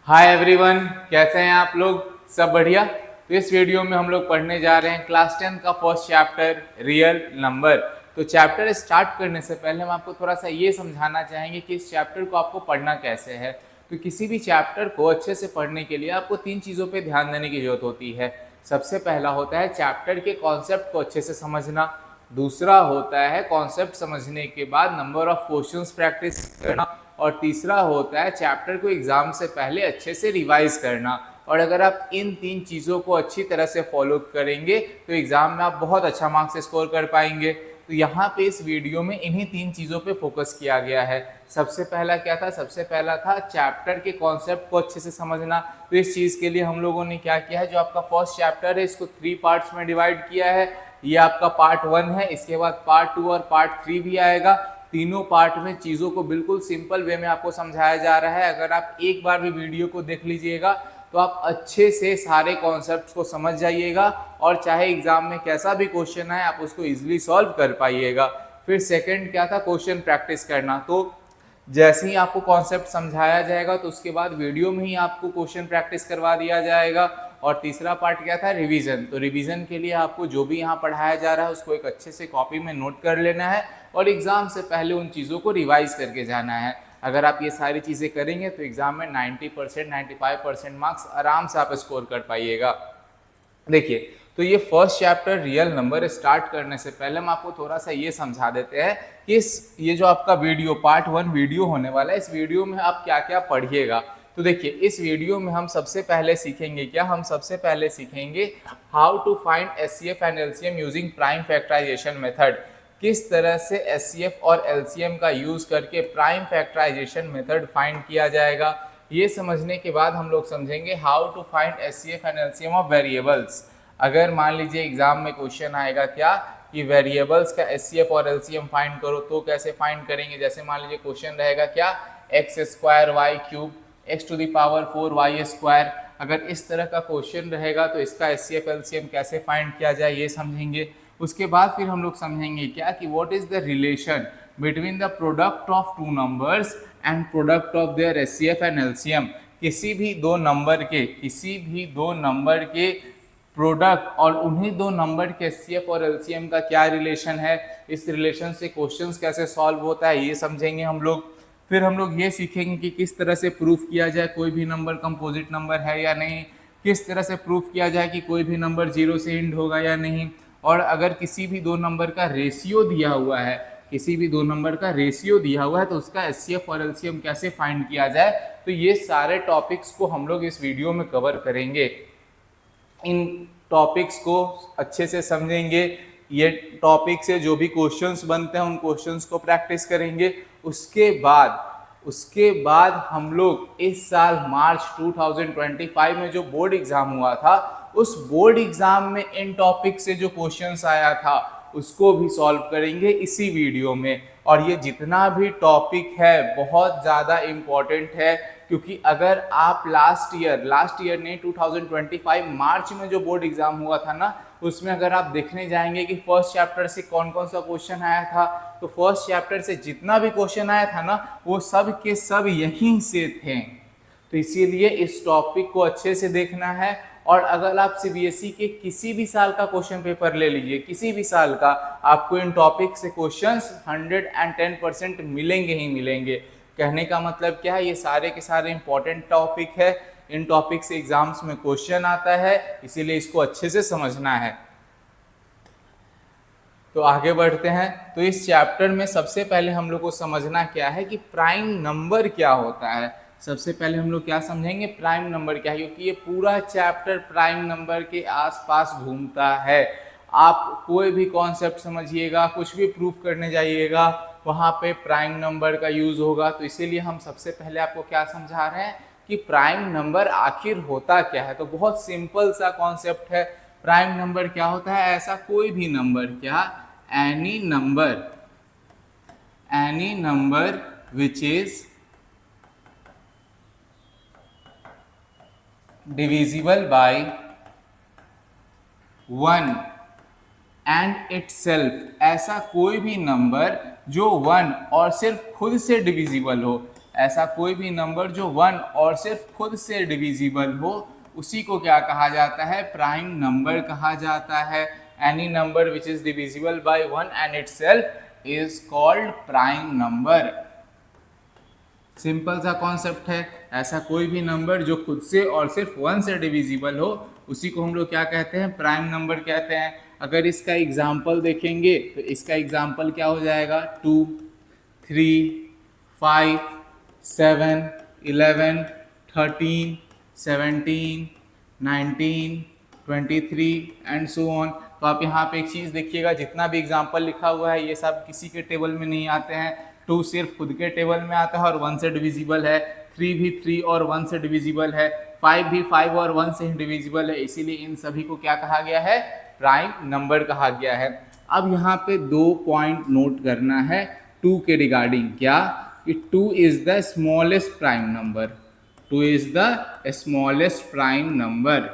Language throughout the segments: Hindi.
हाय एवरीवन, कैसे हैं आप लोग? सब बढ़िया। तो इस वीडियो में हम लोग पढ़ने जा रहे हैं क्लास 10 का फर्स्ट चैप्टर रियल नंबर। तो चैप्टर स्टार्ट करने से पहले हम आपको थोड़ा सा ये समझाना चाहेंगे कि इस चैप्टर को आपको पढ़ना कैसे है। तो किसी भी चैप्टर को अच्छे से पढ़ने के लिए आपको 3 चीज़ों पे ध्यान देने की जरूरत होती है। सबसे पहला होता है चैप्टर के कॉन्सेप्ट को अच्छे से समझना। दूसरा होता है कॉन्सेप्ट समझने के बाद नंबर ऑफ क्वेश्चंस प्रैक्टिस करना। और तीसरा होता है चैप्टर को एग्जाम से पहले अच्छे से रिवाइज करना। और अगर आप इन 3 चीज़ों को अच्छी तरह से फॉलो करेंगे तो एग्जाम में आप बहुत अच्छा मार्क्स स्कोर कर पाएंगे। तो यहाँ पे इस वीडियो में इन्हीं 3 चीज़ों पे फोकस किया गया है। सबसे पहला क्या था? सबसे पहला था चैप्टर के कॉन्सेप्ट को अच्छे से समझना। तो इस चीज़ के लिए हम लोगों ने क्या किया है, जो आपका फर्स्ट चैप्टर है इसको 3 पार्ट्स में डिवाइड किया है। ये आपका पार्ट 1 है, इसके बाद पार्ट 2 और पार्ट 3 भी आएगा। तीनों पार्ट में चीज़ों को बिल्कुल सिंपल वे में आपको समझाया जा रहा है। अगर आप एक बार भी वीडियो को देख लीजिएगा तो आप अच्छे से सारे कॉन्सेप्ट्स को समझ जाइएगा और चाहे एग्जाम में कैसा भी क्वेश्चन आए आप उसको इजीली सॉल्व कर पाइएगा। फिर सेकंड क्या था? क्वेश्चन प्रैक्टिस करना। तो जैसे ही आपको कॉन्सेप्ट समझाया जाएगा तो उसके बाद वीडियो में ही आपको क्वेश्चन प्रैक्टिस करवा दिया जाएगा। और तीसरा पार्ट क्या था? रिवीजन। तो रिवीजन के लिए आपको जो भी यहाँ पढ़ाया जा रहा है उसको एक अच्छे से कॉपी में नोट कर लेना है और एग्जाम से पहले उन चीज़ों को रिवाइज करके जाना है। अगर आप ये सारी चीज़ें करेंगे तो एग्जाम में 90% 95% मार्क्स आराम से आप स्कोर कर पाइएगा। देखिए, तो ये first chapter real number start करने से पहले हम आपको थोड़ा सा ये समझा देते हैं कि ये जो आपका वीडियो पार्ट 1 वीडियो होने वाला है, इस वीडियो में आप क्या क्या पढ़िएगा। तो देखिए, इस वीडियो में हम सबसे पहले सीखेंगे क्या? हम सबसे पहले सीखेंगे how to find HCF and LCM using prime factorisation method. किस तरह से एचसीएफ और एलसीएम का यूज करके प्राइम फैक्टराइजेशन मेथड फाइंड किया जाएगा। ये समझने के बाद हम लोग समझेंगे how to find HCF and LCM of variables. अगर मान लीजिए एग्जाम में क्वेश्चन आएगा क्या कि वेरिएबल्स का एचसीएफ और एलसीएम फाइंड करो, तो कैसे फाइंड करेंगे? जैसे मान लीजिए क्वेश्चन रहेगा क्या, x square y cube x to the power 4 y square. अगर इस तरह का क्वेश्चन रहेगा तो इसका एचसीएफ एलसीएम कैसे फाइंड किया जाए ये समझेंगे। उसके बाद फिर हम लोग समझेंगे क्या कि what is the relation between the product of two numbers and product of their HCF and LCM. किसी भी दो नंबर के प्रोडक्ट और उन्हीं दो नंबर के एचसीएफ और एलसीएम का क्या रिलेशन है, इस रिलेशन से क्वेश्चंस कैसे सॉल्व होता है ये समझेंगे हम लोग। फिर हम लोग ये सीखेंगे कि किस तरह से प्रूफ किया जाए कोई भी नंबर कंपोजिट नंबर है या नहीं, किस तरह से प्रूफ किया जाए कि कोई भी नंबर 0 से एंड होगा या नहीं, और अगर किसी भी दो नंबर का रेशियो दिया हुआ है तो उसका एचसीएफ और एलसीएम कैसे फाइंड किया जाए। तो ये सारे टॉपिक्स को हम लोग इस वीडियो में कवर करेंगे। इन टॉपिक्स को अच्छे से समझेंगे। ये टॉपिक से जो भी क्वेश्चंस बनते हैं उन क्वेश्चंस को प्रैक्टिस करेंगे। उसके बाद हम लोग इस साल मार्च 2025 में जो बोर्ड एग्जाम हुआ था उस बोर्ड एग्जाम में इन टॉपिक से जो क्वेश्चंस आया था उसको भी सॉल्व करेंगे इसी वीडियो में। और ये जितना भी टॉपिक है बहुत ज़्यादा इम्पोर्टेंट है, क्योंकि अगर आप लास्ट ईयर नहीं 2025 मार्च में जो बोर्ड एग्जाम हुआ था ना, उसमें अगर आप देखने जाएंगे कि फर्स्ट चैप्टर से कौन कौन सा क्वेश्चन आया था, तो फर्स्ट चैप्टर से जितना भी क्वेश्चन आया था ना वो सब के सब यहीं से थे। तो इसीलिए इस टॉपिक को अच्छे से देखना है। और अगर आप सीबीएसई के किसी भी साल का क्वेश्चन पेपर ले लीजिए, किसी भी साल का, आपको इन टॉपिक से क्वेश्चंस 110% मिलेंगे ही मिलेंगे। कहने का मतलब क्या है, ये सारे के सारे इंपॉर्टेंट टॉपिक है, इन टॉपिक से एग्जाम्स में क्वेश्चन आता है, इसीलिए इसको अच्छे से समझना है। तो आगे बढ़ते हैं। तो इस चैप्टर में सबसे पहले हम लोग को समझना क्या है कि प्राइम नंबर क्या होता है। सबसे पहले हम लोग क्या समझेंगे, प्राइम नंबर क्या है, क्योंकि ये पूरा चैप्टर प्राइम नंबर के आसपास घूमता है। आप कोई भी कॉन्सेप्ट समझिएगा, कुछ भी प्रूफ करने जाइएगा, वहाँ पे प्राइम नंबर का यूज होगा। तो इसीलिए हम सबसे पहले आपको क्या समझा रहे हैं कि प्राइम नंबर आखिर होता क्या है। तो बहुत सिंपल सा कॉन्सेप्ट है। प्राइम नंबर क्या होता है? ऐसा कोई भी नंबर, क्या, any number which is divisible by 1 and itself. ऐसा कोई भी नंबर जो 1 और सिर्फ खुद से डिविजिबल हो, ऐसा कोई भी नंबर जो 1 और सिर्फ खुद से डिविजिबल हो उसी को क्या कहा जाता है, प्राइम नंबर कहा जाता है। Any number which is divisible by 1 and itself is called prime number. Simple सा कॉन्सेप्ट है, ऐसा कोई भी नंबर जो खुद से और सिर्फ 1 से डिविजिबल हो उसी को हम लोग क्या कहते हैं, प्राइम नंबर कहते हैं। अगर इसका एग्जाम्पल देखेंगे तो इसका एग्जाम्पल क्या हो जाएगा, 2, 3, 5, 7, 11, 13, 17, 19, 23 एंड सो ऑन। तो आप यहाँ पे एक चीज़ देखिएगा, जितना भी एग्जाम्पल लिखा हुआ है ये सब किसी के टेबल में नहीं आते हैं। 2 सिर्फ खुद के टेबल में आता है और 1 से डिविजिबल है, 3 भी 3 और 1 से डिविजिबल है, 5 भी 5 और 1 से डिविजिबल है, इसीलिए इन सभी को क्या कहा गया है, प्राइम नंबर कहा गया है। अब यहाँ पे 2 पॉइंट नोट करना है 2 के रिगार्डिंग, क्या कि 2 is the smallest prime number, 2 is the smallest prime number.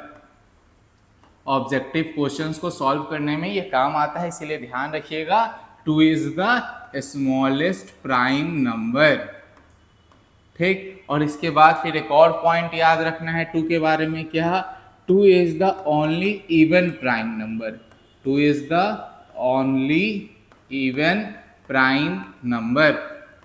Objective questions को सॉल्व करने में ये काम आता है, इसीलिए ध्यान रखिएगा 2 is the smallest prime number. ठीक, और इसके बाद फिर एक और पॉइंट याद रखना है 2 के बारे में, क्या, 2 is the only even prime number, 2 is the only even prime number.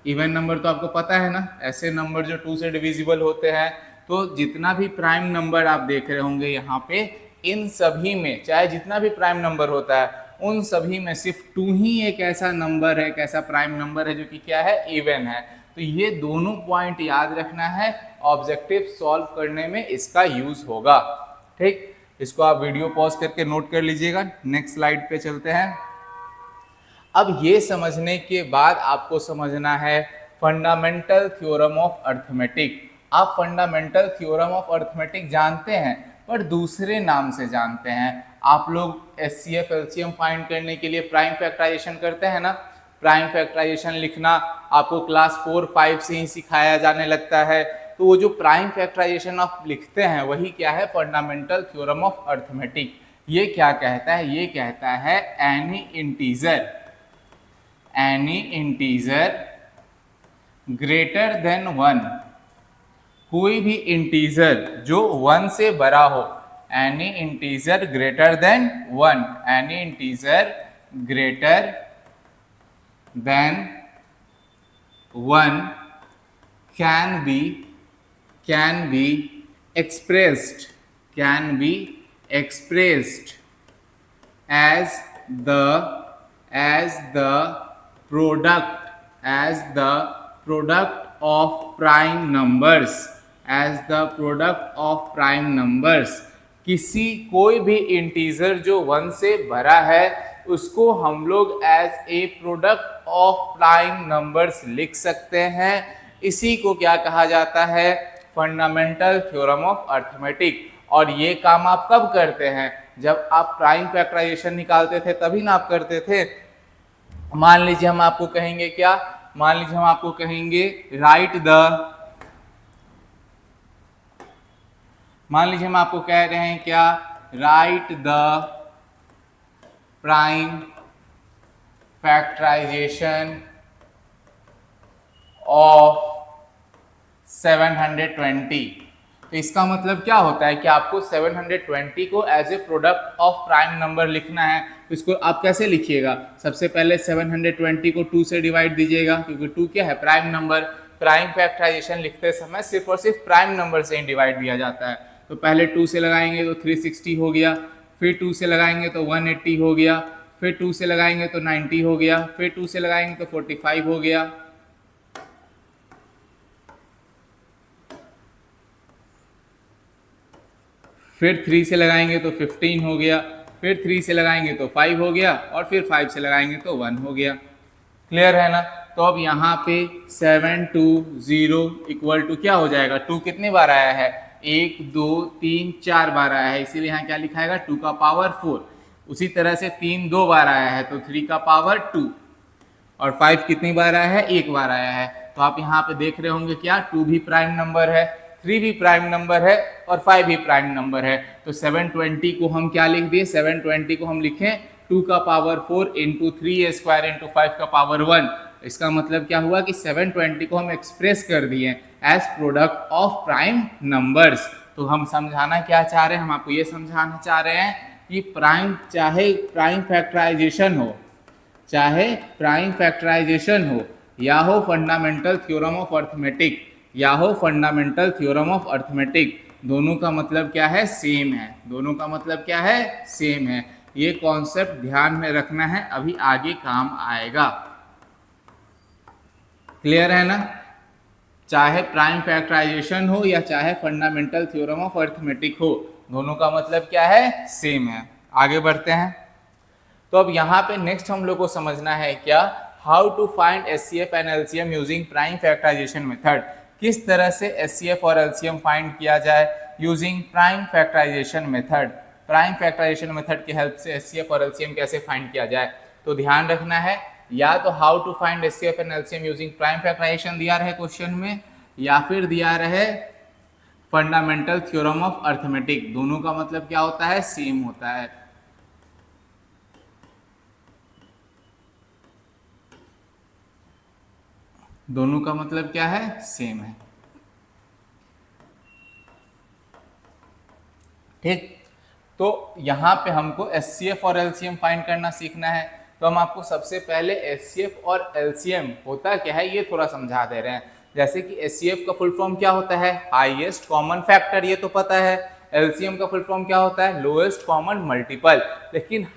Even number तो आपको पता है ना, ऐसे नंबर जो 2 से डिविजिबल होते हैं। तो जितना भी प्राइम नंबर आप देख रहे होंगे यहाँ पे, इन सभी में चाहे जितना भी प्राइम नंबर होता है उन सभी में सिर्फ 2 ही एक ऐसा नंबर है, एक ऐसा प्राइम नंबर है जो कि क्या है, इवन है। तो ये दोनों पॉइंट याद रखना है, ऑब्जेक्टिव सॉल्व करने में इसका यूज होगा। ठीक, इसको आप वीडियो पॉज करके नोट कर लीजिएगा। नेक्स्ट स्लाइड पे चलते हैं। अब ये समझने के बाद आपको समझना है फंडामेंटल थ्योरम ऑफ अर्थमेटिक। आप फंडामेंटल थ्योरम ऑफ अर्थमेटिक जानते हैं पर दूसरे नाम से जानते हैं। आप लोग एचसीएफ एलसीएम फाइंड करने के लिए प्राइम फैक्टराइजेशन करते हैं ना, प्राइम फैक्टराइजेशन लिखना आपको क्लास 4-5 से ही सिखाया जाने लगता है। तो वो जो प्राइम फैक्टराइजेशन आप लिखते हैं वही क्या है, फंडामेंटल थ्योरम ऑफ अर्थमेटिक। ये क्या कहता है, ये कहता है एनी इंटीजर ग्रेटर देन 1, कोई भी इंटीजर जो 1 से बड़ा हो, any integer greater than 1, any integer greater than 1 can be expressed as the product of prime numbers, किसी कोई भी इंटीजर जो 1 से बड़ा है उसको हम लोग as a product of prime numbers लिख सकते हैं। इसी को क्या कहा जाता है, फंडामेंटल थ्योरम ऑफ अर्थमेटिक। और ये काम आप कब करते हैं, जब आप प्राइम फैक्टराइजेशन निकालते थे तभी ना आप करते थे। मान लीजिए हम आपको कहेंगे क्या, मान लीजिए हम आपको कहेंगे मान लीजिए हम आपको कह रहे हैं क्या, write the prime factorisation of 720। तो इसका मतलब क्या होता है कि आपको 720 को as a product of prime number लिखना है। तो इसको आप कैसे लिखिएगा, सबसे पहले 720 को 2 से डिवाइड दीजिएगा, क्योंकि 2 क्या है, प्राइम नंबर। प्राइम फैक्टराइजेशन लिखते समय सिर्फ और सिर्फ प्राइम नंबर से ही डिवाइड दिया जाता है। तो पहले 2 से लगाएंगे तो 360 हो गया, फिर 2 से लगाएंगे तो 180 हो गया, फिर 2 से लगाएंगे तो 90 हो गया, फिर 2 से लगाएंगे तो 45 हो गया, फिर 3 से लगाएंगे तो 15 हो गया, फिर 3 से लगाएंगे तो 5 हो गया, और फिर 5 से लगाएंगे तो 1 हो गया। क्लियर है ना। तो अब यहाँ पे 720 इक्वल टू क्या हो जाएगा, 2 कितनी बार आया है, 1 2 3 4 बार आया है, इसीलिए यहाँ क्या लिखा है, 2 का पावर 4। उसी तरह से 3 2 बार आया है तो 3 का पावर 2, और 5 कितनी बार आया है, 1 बार आया है। तो आप यहाँ पे देख रहे होंगे क्या, 2 भी प्राइम नंबर है, 3 भी प्राइम नंबर है, और 5 भी प्राइम नंबर है। तो 720 को हम क्या लिख दिए, 720 को हम लिखें 2 का पावर 4 इंटू 3 स्क्वायर इंटू 5 का पावर 1। इसका मतलब क्या हुआ कि 720 को हम एक्सप्रेस कर दिए as product of prime numbers. तो हम समझाना क्या चाह रहे हैं, हम आपको ये समझाना चाह रहे हैं कि प्राइम, चाहे प्राइम फैक्टराइजेशन हो, चाहे प्राइम फैक्टराइजेशन हो, या हो फंडामेंटल थ्योरम ऑफ अर्थमेटिक, या हो फंडामेंटल थ्योरम ऑफ अर्थमेटिक, दोनों का मतलब क्या है, सेम है। दोनों का मतलब क्या है, सेम है। ये कॉन्सेप्ट ध्यान में रखना है, अभी आगे काम आएगा। क्लियर है ना? चाहे प्राइम फैक्टराइजेशन हो या चाहे फंडामेंटल थ्योरम ऑफ अर्थमेटिक हो, दोनों का मतलब क्या है, सेम है। आगे बढ़ते हैं। तो अब यहाँ पे नेक्स्ट हम लोग को समझना है क्या, how to find HCF and LCM using prime factorisation method. किस तरह से एचसीएफ और एलसीएम फाइंड किया जाए using prime factorisation method. Prime factorisation method की हेल्प से एचसीएफ और एलसीएम कैसे फाइंड किया जाए। तो ध्यान रखना है, या तो how to find HCF and LCM using prime factorisation दिया रहे क्वेश्चन में, या फिर दिया रहे फंडामेंटल थ्योरम ऑफ अर्थमेटिक। दोनों का मतलब क्या होता है, सेम होता है। दोनों का मतलब क्या है, सेम है। ठीक, तो यहां पे हमको एचसीएफ और एलसीएम फाइंड करना सीखना है। तो हम आपको सबसे पहले एचसीएफ और एलसीएम होता क्या है ये थोड़ा समझा दे रहे हैं। जैसे कि एचसीएफ का फुल फॉर्म क्या होता है, हाईएस्ट कॉमन फैक्टर, ये तो पता है। एलसीएम का फुल फॉर्म क्या होता है, लोएस्ट कॉमन मल्टीपल। लेकिन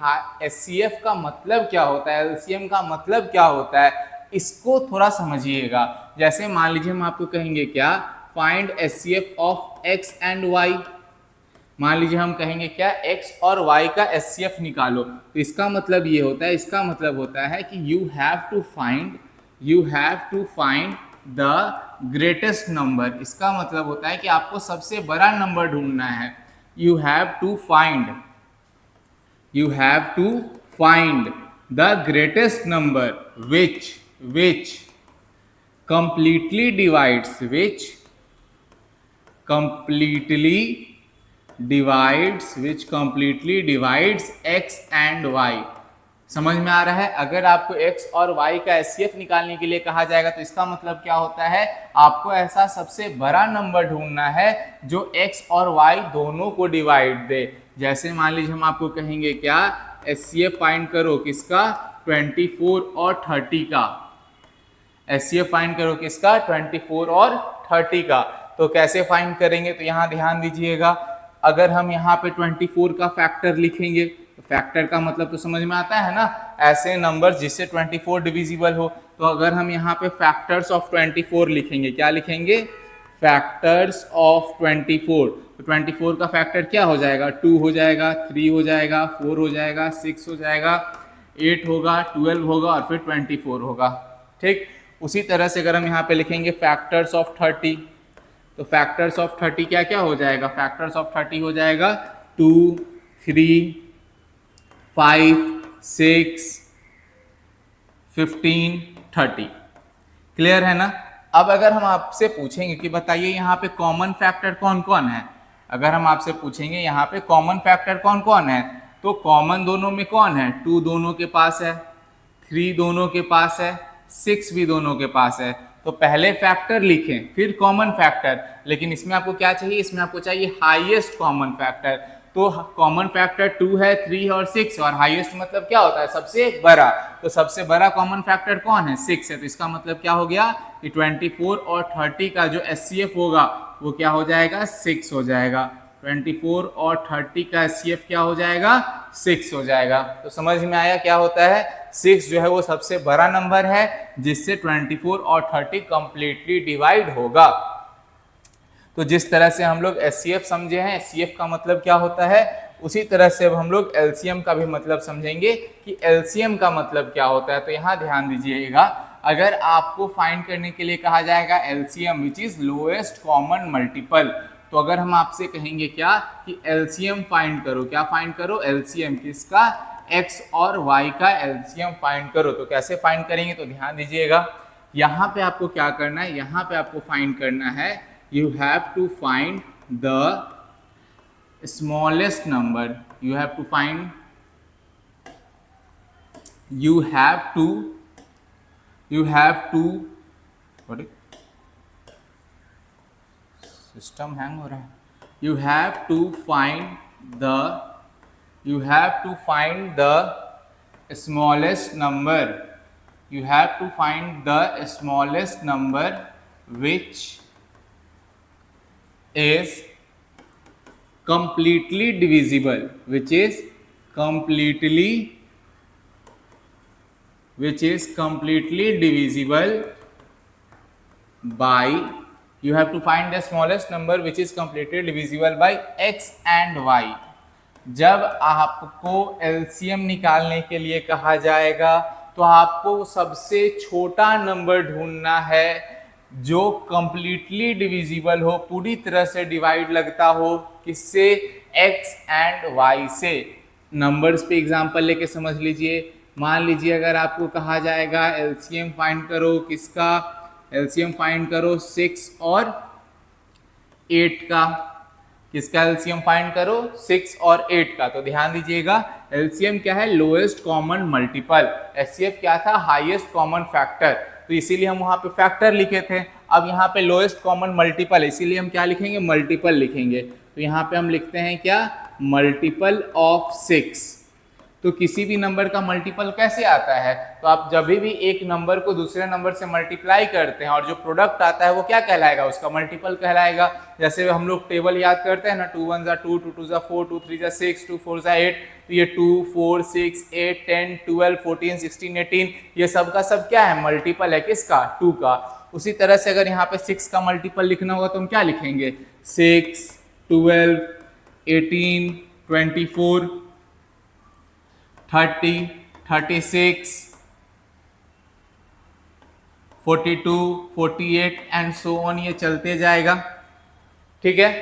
एचसीएफ का मतलब क्या होता है, एलसीएम का मतलब क्या होता है, इसको थोड़ा समझिएगा। जैसे मान लीजिए हम आपको कहेंगे क्या, find HCF of x and y. मान लीजिए हम कहेंगे क्या, x और y का एचसीएफ निकालो। तो इसका मतलब ये होता है, इसका मतलब होता है कि you have to find the greatest number. इसका मतलब होता है कि आपको सबसे बड़ा नंबर ढूंढना है। You have to find the greatest number which completely divides x and y। समझ में आ रहा है? अगर आपको x और y का एचसीएफ निकालने के लिए कहा जाएगा तो इसका मतलब क्या होता है, आपको ऐसा सबसे बड़ा नंबर ढूंढना है जो x और y दोनों को डिवाइड दे। जैसे मान लीजिए हम आपको कहेंगे क्या, एचसीएफ फाइंड करो किसका, 24 और 30 का। एचसीएफ फाइंड करो किसका, 24 और 30 का। तो कैसे फाइंड करेंगे, तो यहाँ ध्यान दीजिएगा। अगर हम यहाँ पे 24 का फैक्टर लिखेंगे, तो फैक्टर का मतलब तो समझ में आता है ना, ऐसे नंबर जिससे 24 डिविजिबल हो। तो अगर हम यहाँ पे फैक्टर्स ऑफ 24 लिखेंगे, क्या लिखेंगे, फैक्टर्स ऑफ 24। तो 24 का फैक्टर क्या हो जाएगा, 2 हो जाएगा, 3 हो जाएगा, 4 हो जाएगा, 6 हो जाएगा, 8 होगा, 12 होगा और फिर 24 होगा। ठीक, उसी तरह से अगर हम यहाँ पे लिखेंगे फैक्टर्स ऑफ 30, तो फैक्टर्स ऑफ 30 क्या क्या हो जाएगा, फैक्टर्स ऑफ 30 हो जाएगा 2, 3, 5, 6, 15, 30। क्लियर है ना? अब अगर हम आपसे पूछेंगे कि बताइए यहाँ पे कॉमन फैक्टर कौन कौन है, अगर हम आपसे पूछेंगे यहाँ पे कॉमन फैक्टर कौन कौन है, तो कॉमन दोनों में कौन है, 2 दोनों के पास है, 3 दोनों के पास है, 6 भी दोनों के पास है। तो पहले फैक्टर लिखें फिर कॉमन फैक्टर, लेकिन इसमें आपको क्या चाहिए, इसमें आपको चाहिए हाईएस्ट कॉमन फैक्टर। तो कॉमन फैक्टर 2 है, 3 और 6, और हाईएस्ट मतलब क्या होता है, सबसे बड़ा। तो सबसे बड़ा कॉमन फैक्टर कौन है, 6 है। तो इसका मतलब क्या हो गया कि 24 और 30 का जो एचसीएफ होगा वो क्या हो जाएगा, 6 हो जाएगा। 24 और 30 का एचसीएफ क्या हो जाएगा, 6 हो जाएगा। तो समझ में आया क्या होता है, 6 जो है वो सबसे बड़ा नंबर है जिससे 24 और 30 कंप्लीटली डिवाइड होगा। तो जिस तरह से हम लोग एचसीएफ समझे हैं, एचसीएफ का मतलब क्या होता है, उसी तरह से अब हम लोग एलसीएम का भी मतलब समझेंगे कि एलसीएम का मतलब क्या होता है। तो यहाँ ध्यान दीजिएगा, अगर आपको फाइंड करने के लिए कहा जाएगा LCM which is lowest common multiple, तो अगर हम आपसे कहेंगे क्या कि एलसीएम फाइंड करो, क्या फाइंड करो, एलसीएम किसका, एक्स और वाई का एलसीएम फाइंड करो। तो कैसे फाइंड करेंगे, तो ध्यान दीजिएगा, यहाँ पे आपको क्या करना है, यहाँ पे आपको फाइंड करना है, you have to find the smallest number, you have to you have to, what system hang हो रहा है, you have to find the smallest number, you have to find the smallest number which is completely divisible, which is completely divisible by, you have to find the smallest number which is completely divisible by x and y। जब आपको एलसीएम निकालने के लिए कहा जाएगा तो आपको सबसे छोटा नंबर ढूंढना है जो कंप्लीटली डिविजिबल हो, पूरी तरह से डिवाइड लगता हो, किससे, x एंड y से। नंबर्स पे एग्जांपल लेके समझ लीजिए। मान लीजिए अगर आपको कहा जाएगा एलसीएम फाइंड करो, किसका एलसीएम फाइंड करो 6 और 8 का, किसका एलसीएम फाइंड करो 6 और 8 का। तो ध्यान दीजिएगा एलसीएम क्या है, लोएस्ट कॉमन मल्टीपल, एचसीएफ क्या था, हाईएस्ट कॉमन फैक्टर, तो इसीलिए हम वहां पे फैक्टर लिखे थे। अब यहाँ पे लोएस्ट कॉमन मल्टीपल, इसीलिए हम क्या लिखेंगे, मल्टीपल लिखेंगे। तो यहाँ पे हम लिखते हैं क्या, मल्टीपल ऑफ 6। तो किसी भी नंबर का मल्टीपल कैसे आता है, तो आप जब भी एक नंबर को दूसरे नंबर से मल्टीप्लाई करते हैं और जो प्रोडक्ट आता है वो क्या कहलाएगा, उसका मल्टीपल कहलाएगा। जैसे हम लोग टेबल याद करते हैं ना, 2 1 जा 2, 2 2 जा 4, 2 3 जा 6, 2 4 जा 8, तो ये 2 4 6 8 10 12 14 16 18 ये सब का सब क्या है, मल्टीपल है, किसका, 2 का। उसी तरह से अगर यहाँ पे 6 का मल्टीपल लिखना होगा तो हम क्या लिखेंगे, 6 12 18 24 30 36 42 48 एंड सो ऑन, ये चलते जाएगा। ठीक है,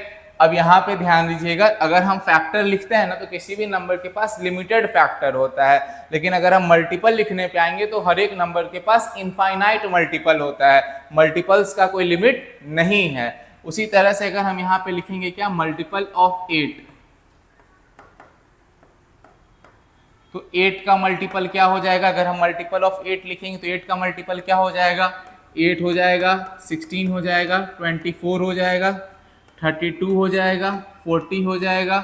अब यहाँ पे ध्यान दीजिएगा, अगर हम फैक्टर लिखते हैं ना तो किसी भी नंबर के पास लिमिटेड फैक्टर होता है, लेकिन अगर हम मल्टीपल लिखने पे आएंगे तो हर एक नंबर के पास इनफाइनाइट मल्टीपल होता है, मल्टीपल्स का कोई लिमिट नहीं है। उसी तरह से अगर हम यहाँ पे लिखेंगे क्या, मल्टीपल ऑफ 8, तो 8 का मल्टीपल क्या हो जाएगा, अगर हम मल्टीपल ऑफ 8 लिखेंगे तो 8 का मल्टीपल क्या हो जाएगा, 8 हो जाएगा, 16 हो जाएगा, 24 हो जाएगा, 32 हो जाएगा, 40 हो जाएगा,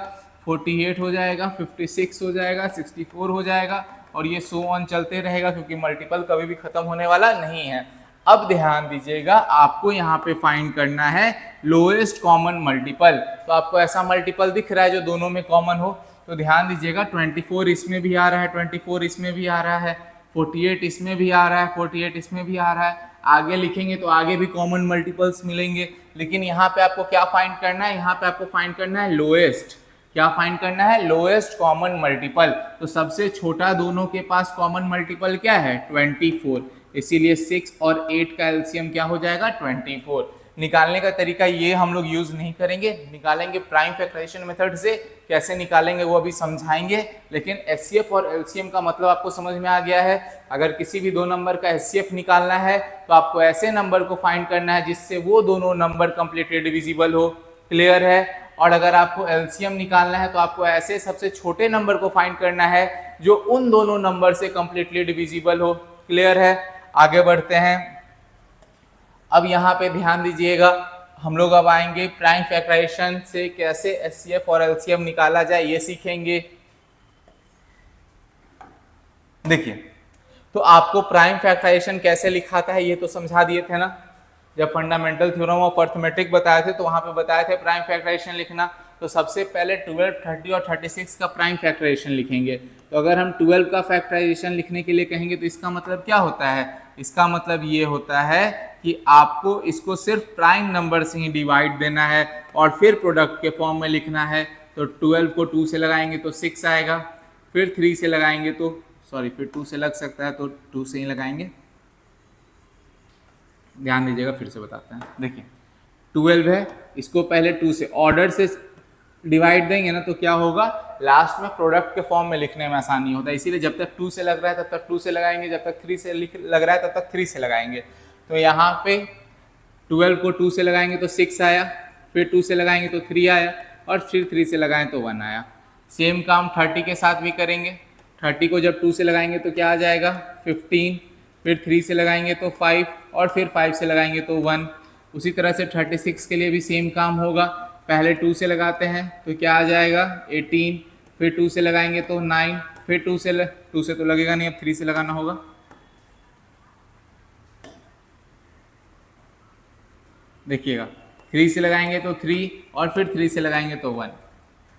48 हो जाएगा, 56 हो जाएगा, 64 हो जाएगा, और ये सो ऑन चलते रहेगा, क्योंकि मल्टीपल कभी भी खत्म होने वाला नहीं है। अब ध्यान दीजिएगा, आपको यहाँ पे फाइंड करना है लोएस्ट कॉमन मल्टीपल। तो आपको ऐसा मल्टीपल दिख रहा है जो दोनों में कॉमन हो, तो ध्यान दीजिएगा 24 इसमें भी आ रहा है, 24 इसमें भी आ रहा है, 48 इसमें भी आ रहा है, 48 इसमें भी आ रहा है। आगे लिखेंगे तो आगे भी कॉमन मल्टीपल्स मिलेंगे, लेकिन यहाँ पे आपको क्या फाइंड करना है, यहाँ पे आपको फाइंड करना है लोएस्ट, क्या फाइंड करना है, लोएस्ट कॉमन मल्टीपल। तो सबसे छोटा दोनों के पास कॉमन मल्टीपल क्या है, 24, इसीलिए 6 और 8 का एलसीएम क्या हो जाएगा, 24। निकालने का तरीका ये हम लोग यूज नहीं करेंगे, निकालेंगे प्राइम फैक्टराइजेशन मेथड से। कैसे निकालेंगे वो अभी समझाएंगे, लेकिन एचसीएफ और एलसीएम का मतलब आपको समझ में आ गया है। अगर किसी भी दो नंबर का एचसीएफ निकालना है तो आपको ऐसे नंबर को फाइंड करना है जिससे वो दोनों नंबर कंप्लीटली डिविजिबल हो, क्लियर है। और अगर आपको एलसीएम निकालना है तो आपको ऐसे सबसे छोटे नंबर को फाइंड करना है जो उन दोनों नंबर से कंप्लीटली डिविजिबल हो, क्लियर है। आगे बढ़ते हैं। अब यहाँ पे ध्यान दीजिएगा, हम लोग अब आएंगे प्राइम फैक्टराइजेशन से कैसे एचसीएफ और एलसीएम निकाला जाए, ये सीखेंगे। देखिए, तो आपको प्राइम फैक्टराइजेशन कैसे लिखाता है ये तो समझा दिए थे ना, जब फंडामेंटल थ्योरम ऑफ अर्थमेटिक बताए थे तो वहां पे बताए थे प्राइम फैक्टराइजेशन लिखना। तो सबसे पहले 12, 30 और 36 का प्राइम फैक्टराइजेशन लिखेंगे। तो अगर हम 12 का फैक्टराइजेशन लिखने के लिए कहेंगे तो इसका मतलब क्या होता है, इसका मतलब ये होता है कि आपको इसको सिर्फ प्राइम नंबर से ही डिवाइड देना है और फिर प्रोडक्ट के फॉर्म में लिखना है। तो 12 को 2 से लगाएंगे तो 6 आएगा, फिर 3 से लगाएंगे तो फिर 2 से लग सकता है तो 2 से ही लगाएंगे। ध्यान दीजिएगा, फिर से बताते हैं। देखिए 12 है, इसको पहले 2 से ऑर्डर से डिवाइड देंगे ना तो क्या होगा, लास्ट में प्रोडक्ट के फॉर्म में लिखने में आसानी होता है। इसीलिए जब तक 2 से लग रहा है तब तक 2 से लगाएंगे, जब तक 3 से लग रहा है तब तक 3 से लगाएंगे। तो यहाँ पे 12 को 2 से लगाएंगे तो 6 आया, फिर 2 से लगाएंगे तो 3 आया, और फिर 3 से लगाएं तो 1 आया। सेम काम 30 के साथ भी करेंगे। 30 को जब 2 से लगाएंगे तो क्या आ जाएगा, 15, फिर 3 से लगाएंगे तो 5 और फिर 5 से लगाएंगे तो 1। उसी तरह से 36 के लिए भी सेम काम होगा, पहले 2 से लगाते हैं तो क्या आ जाएगा 18, फिर 2 से लगाएंगे तो 9, फिर 2 से तो लगेगा नहीं, अब 3 से लगाना होगा। देखिएगा 3 से लगाएंगे तो 3 और फिर 3 से लगाएंगे तो 1।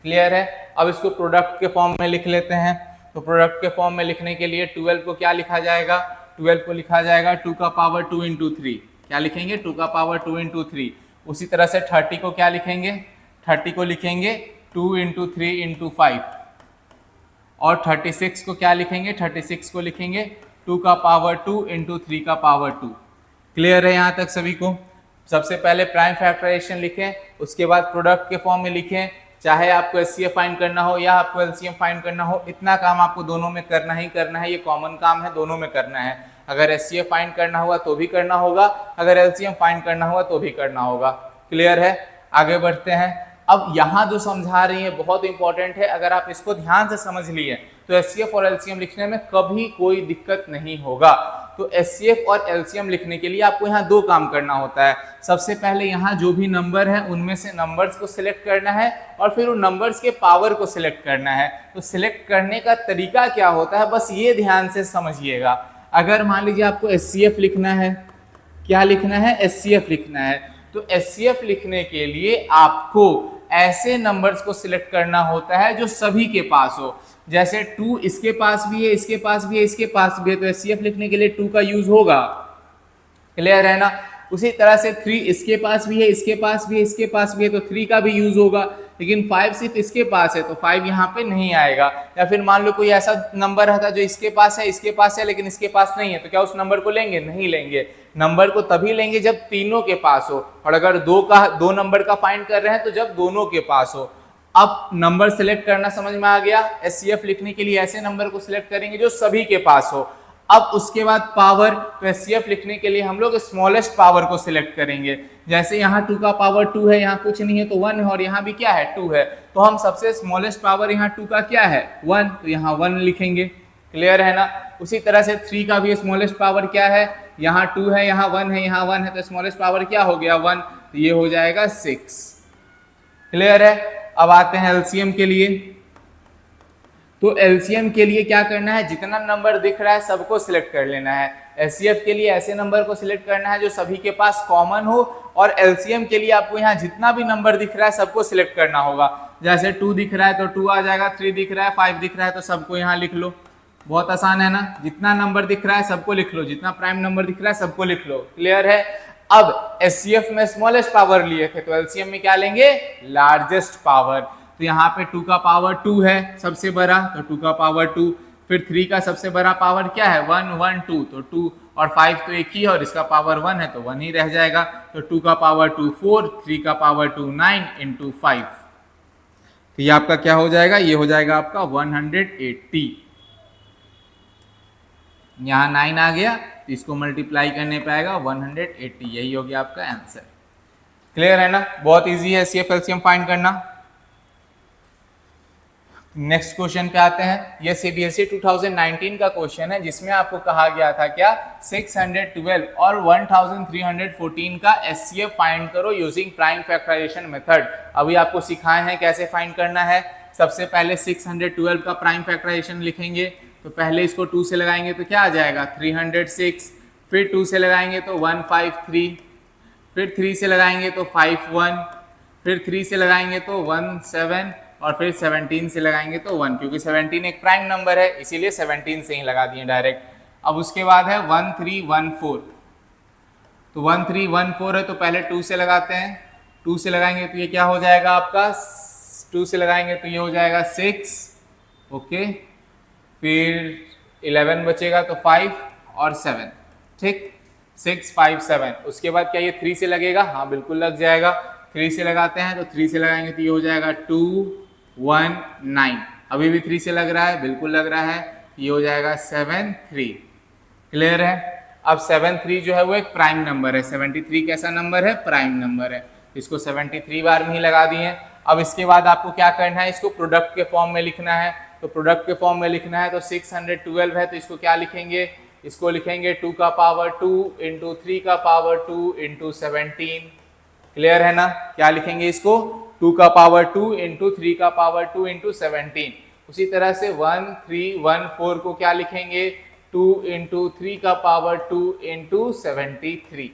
क्लियर है। अब इसको प्रोडक्ट के फॉर्म में लिख लेते हैं। तो प्रोडक्ट के फॉर्म में लिखने के लिए 12 को क्या लिखा जाएगा, 12 को लिखा जाएगा 2 का पावर 2 इंटू 3। क्या लिखेंगे 2 का पावर 2 इंटू 3। उसी तरह से 30 को क्या लिखेंगे, 30 को लिखेंगे 2 इंटू 3 इंटू 5। और 36 को क्या लिखेंगे, 36 को लिखेंगे 2 का पावर 2 इंटू 3 का पावर 2। क्लियर है यहाँ तक सभी को। सबसे पहले प्राइम फैक्टराइजेशन लिखें, उसके बाद प्रोडक्ट के फॉर्म में लिखें। चाहे आपको एचसीएफ फाइंड करना हो या आपको एलसीएम फाइंड करना हो, इतना काम आपको दोनों में करना ही करना है, ये कॉमन काम है, दोनों में करना है। अगर एचसीएफ फाइंड करना हुआ तो भी करना होगा, अगर एलसीएम फाइंड करना हुआ तो भी करना होगा। क्लियर है। आगे बढ़ते हैं। अब यहाँ जो समझा रही है बहुत इंपॉर्टेंट है, अगर आप इसको ध्यान से समझ लिए तो एचसीएफ और एलसीएम लिखने में कभी कोई दिक्कत नहीं होगा। तो एचसीएफ और एलसीएम लिखने के लिए आपको यहाँ दो काम करना होता है। सबसे पहले यहाँ जो भी नंबर है उनमें से नंबर्स को सिलेक्ट करना है और फिर उन नंबर्स के पावर को सिलेक्ट करना है। तो सिलेक्ट करने का तरीका क्या होता है, बस ये ध्यान से समझिएगा। अगर मान लीजिए आपको एचसीएफ लिखना है, क्या लिखना है, एचसीएफ लिखना है, तो एचसीएफ लिखने के लिए आपको ऐसे नंबर्स को सिलेक्ट करना होता है जो सभी के पास हो। जैसे 2 इसके पास भी है, इसके पास भी है, इसके पास भी है, तो एचसीएफ लिखने के लिए 2 का यूज होगा। क्लियर है ना। उसी तरह से 3 इसके पास भी है, इसके पास भी है, इसके पास भी है, तो 3 का भी यूज होगा। लेकिन 5 सिर्फ इसके पास है तो 5 यहाँ पे नहीं आएगा। या फिर मान लो कोई ऐसा नंबर रहता जो इसके पास है, इसके पास है, लेकिन इसके पास नहीं है, तो क्या उस नंबर को लेंगे, नहीं लेंगे। नंबर को तभी लेंगे जब तीनों के पास हो, और अगर दो नंबर का फाइंड कर रहे हैं तो जब दोनों के पास हो। अब नंबर सिलेक्ट करना समझ में आ गया। एचसीएफ लिखने के लिए ऐसे नंबर को सिलेक्ट करेंगे जो सभी के पास हो। अब उसके बाद पावर, तो एचसीएफ लिखने के लिए हम लोग स्मॉलेस्ट पावर को सिलेक्ट करेंगे। जैसे यहाँ 2 का पावर 2 है, यहाँ कुछ नहीं है तो 1 है, और यहाँ भी क्या है 2 है, तो हम सबसे स्मॉलेस्ट पावर यहाँ 2 का क्या है 1, तो यहाँ 1 लिखेंगे। क्लियर है ना। उसी तरह से 3 का भी स्मॉलेस्ट पावर क्या है, यहाँ 2 है, यहाँ 1 है, यहाँ 1 है, तो स्मॉलेस्ट पावर क्या हो गया 1, तो ये हो जाएगा 6। क्लियर है। अब आते हैं एलसीएम के लिए। तो एलसीएम के लिए क्या करना है, जितना नंबर दिख रहा है सबको सिलेक्ट कर लेना है। एचसीएफ के लिए ऐसे नंबर को सिलेक्ट करना है जो सभी के पास कॉमन हो, और एलसीएम के लिए आपको यहाँ जितना भी नंबर दिख रहा है सबको सिलेक्ट करना होगा। जैसे 2 दिख रहा है तो 2 आ जाएगा, 3 दिख रहा है, 5 दिख रहा है, तो सबको यहाँ लिख लो। बहुत आसान है ना। जितना नंबर दिख रहा है सबको लिख लो, जितना प्राइम नंबर दिख रहा है सबको लिख लो। क्लियर है। अब एचसीएफ में स्मॉलेस्ट पावर लिए थे, तो एलसीएम में क्या लेंगे, लार्जेस्ट पावर। तो यहाँ पे 2 का पावर 2 है सबसे बड़ा, तो 2 का पावर 2। फिर 3 का सबसे बड़ा पावर क्या है 1 1 2, तो 2 और 5 तो एक ही है, और इसका पावर 1 है तो 1 ही रह जाएगा। तो 2 का पावर 2 4, 3 का पावर 2 9 इंटू 5, तो ये आपका क्या हो जाएगा, ये हो जाएगा आपका 180। यहाँ 9 आ गया, तो इसको मल्टीप्लाई करने पे आएगा 180। यही हो गया आपका आंसर। क्लियर है ना। बहुत इजी है एचसीएफ एलसीएम फाइंड करना। नेक्स्ट क्वेश्चन पे आते हैं। ये सीबीएसई 2019 का क्वेश्चन है, जिसमें आपको कहा गया था क्या, 612 और 1314 का एचसीएफ फाइंड करो यूजिंग प्राइम फैक्टराइजेशन मेथड। अभी आपको सिखाए हैं कैसे फाइंड करना है। सबसे पहले 612 का प्राइम फैक्टराइजेशन लिखेंगे, तो पहले इसको 2 से लगाएंगे तो क्या आ जाएगा 306, फिर 2 से लगाएंगे तो 153, फिर 3 से लगाएंगे तो 51, फिर 3 से लगाएंगे तो 17, और फिर 17 से लगाएंगे तो 1, क्योंकि 17 एक प्राइम नंबर है इसीलिए 17 से ही लगा दिए डायरेक्ट। अब उसके बाद है 1314, तो 1314 है तो पहले 2 से लगाते हैं। 2 से लगाएंगे तो ये क्या हो जाएगा आपका, 2 से लगाएंगे तो ये हो जाएगा 6, ओके। फिर 11 बचेगा तो 5 और 7, ठीक, 6 5 7। उसके बाद क्या ये 3 से लगेगा, हाँ बिल्कुल लग जाएगा। 3 से लगाते हैं, तो 3 से लगाएंगे तो ये हो जाएगा 2 1 9। अभी भी 3 से लग रहा है, बिल्कुल लग रहा है, ये हो जाएगा 7 3। क्लियर है। अब 7 3 जो है वो एक प्राइम नंबर है। 73 कैसा नंबर है, प्राइम नंबर है, इसको 73 बार में ही लगा दिए। अब इसके बाद आपको क्या करना है, इसको प्रोडक्ट के फॉर्म में लिखना है। तो प्रोडक्ट के फॉर्म में लिखना है, तो 612 है तो इसको क्या लिखेंगे, इसको लिखेंगे 2 का पावर 2 इंटू 3 का पावर 2 इंटू 17। क्लियर है ना? क्या लिखेंगे इसको? 2 का पावर 2 इंटू 3 का पावर 2 इंटू 17। उसी तरह से 1 3 1 4 को क्या लिखेंगे? 2 इंटू 3 का पावर 2 इंटू 73।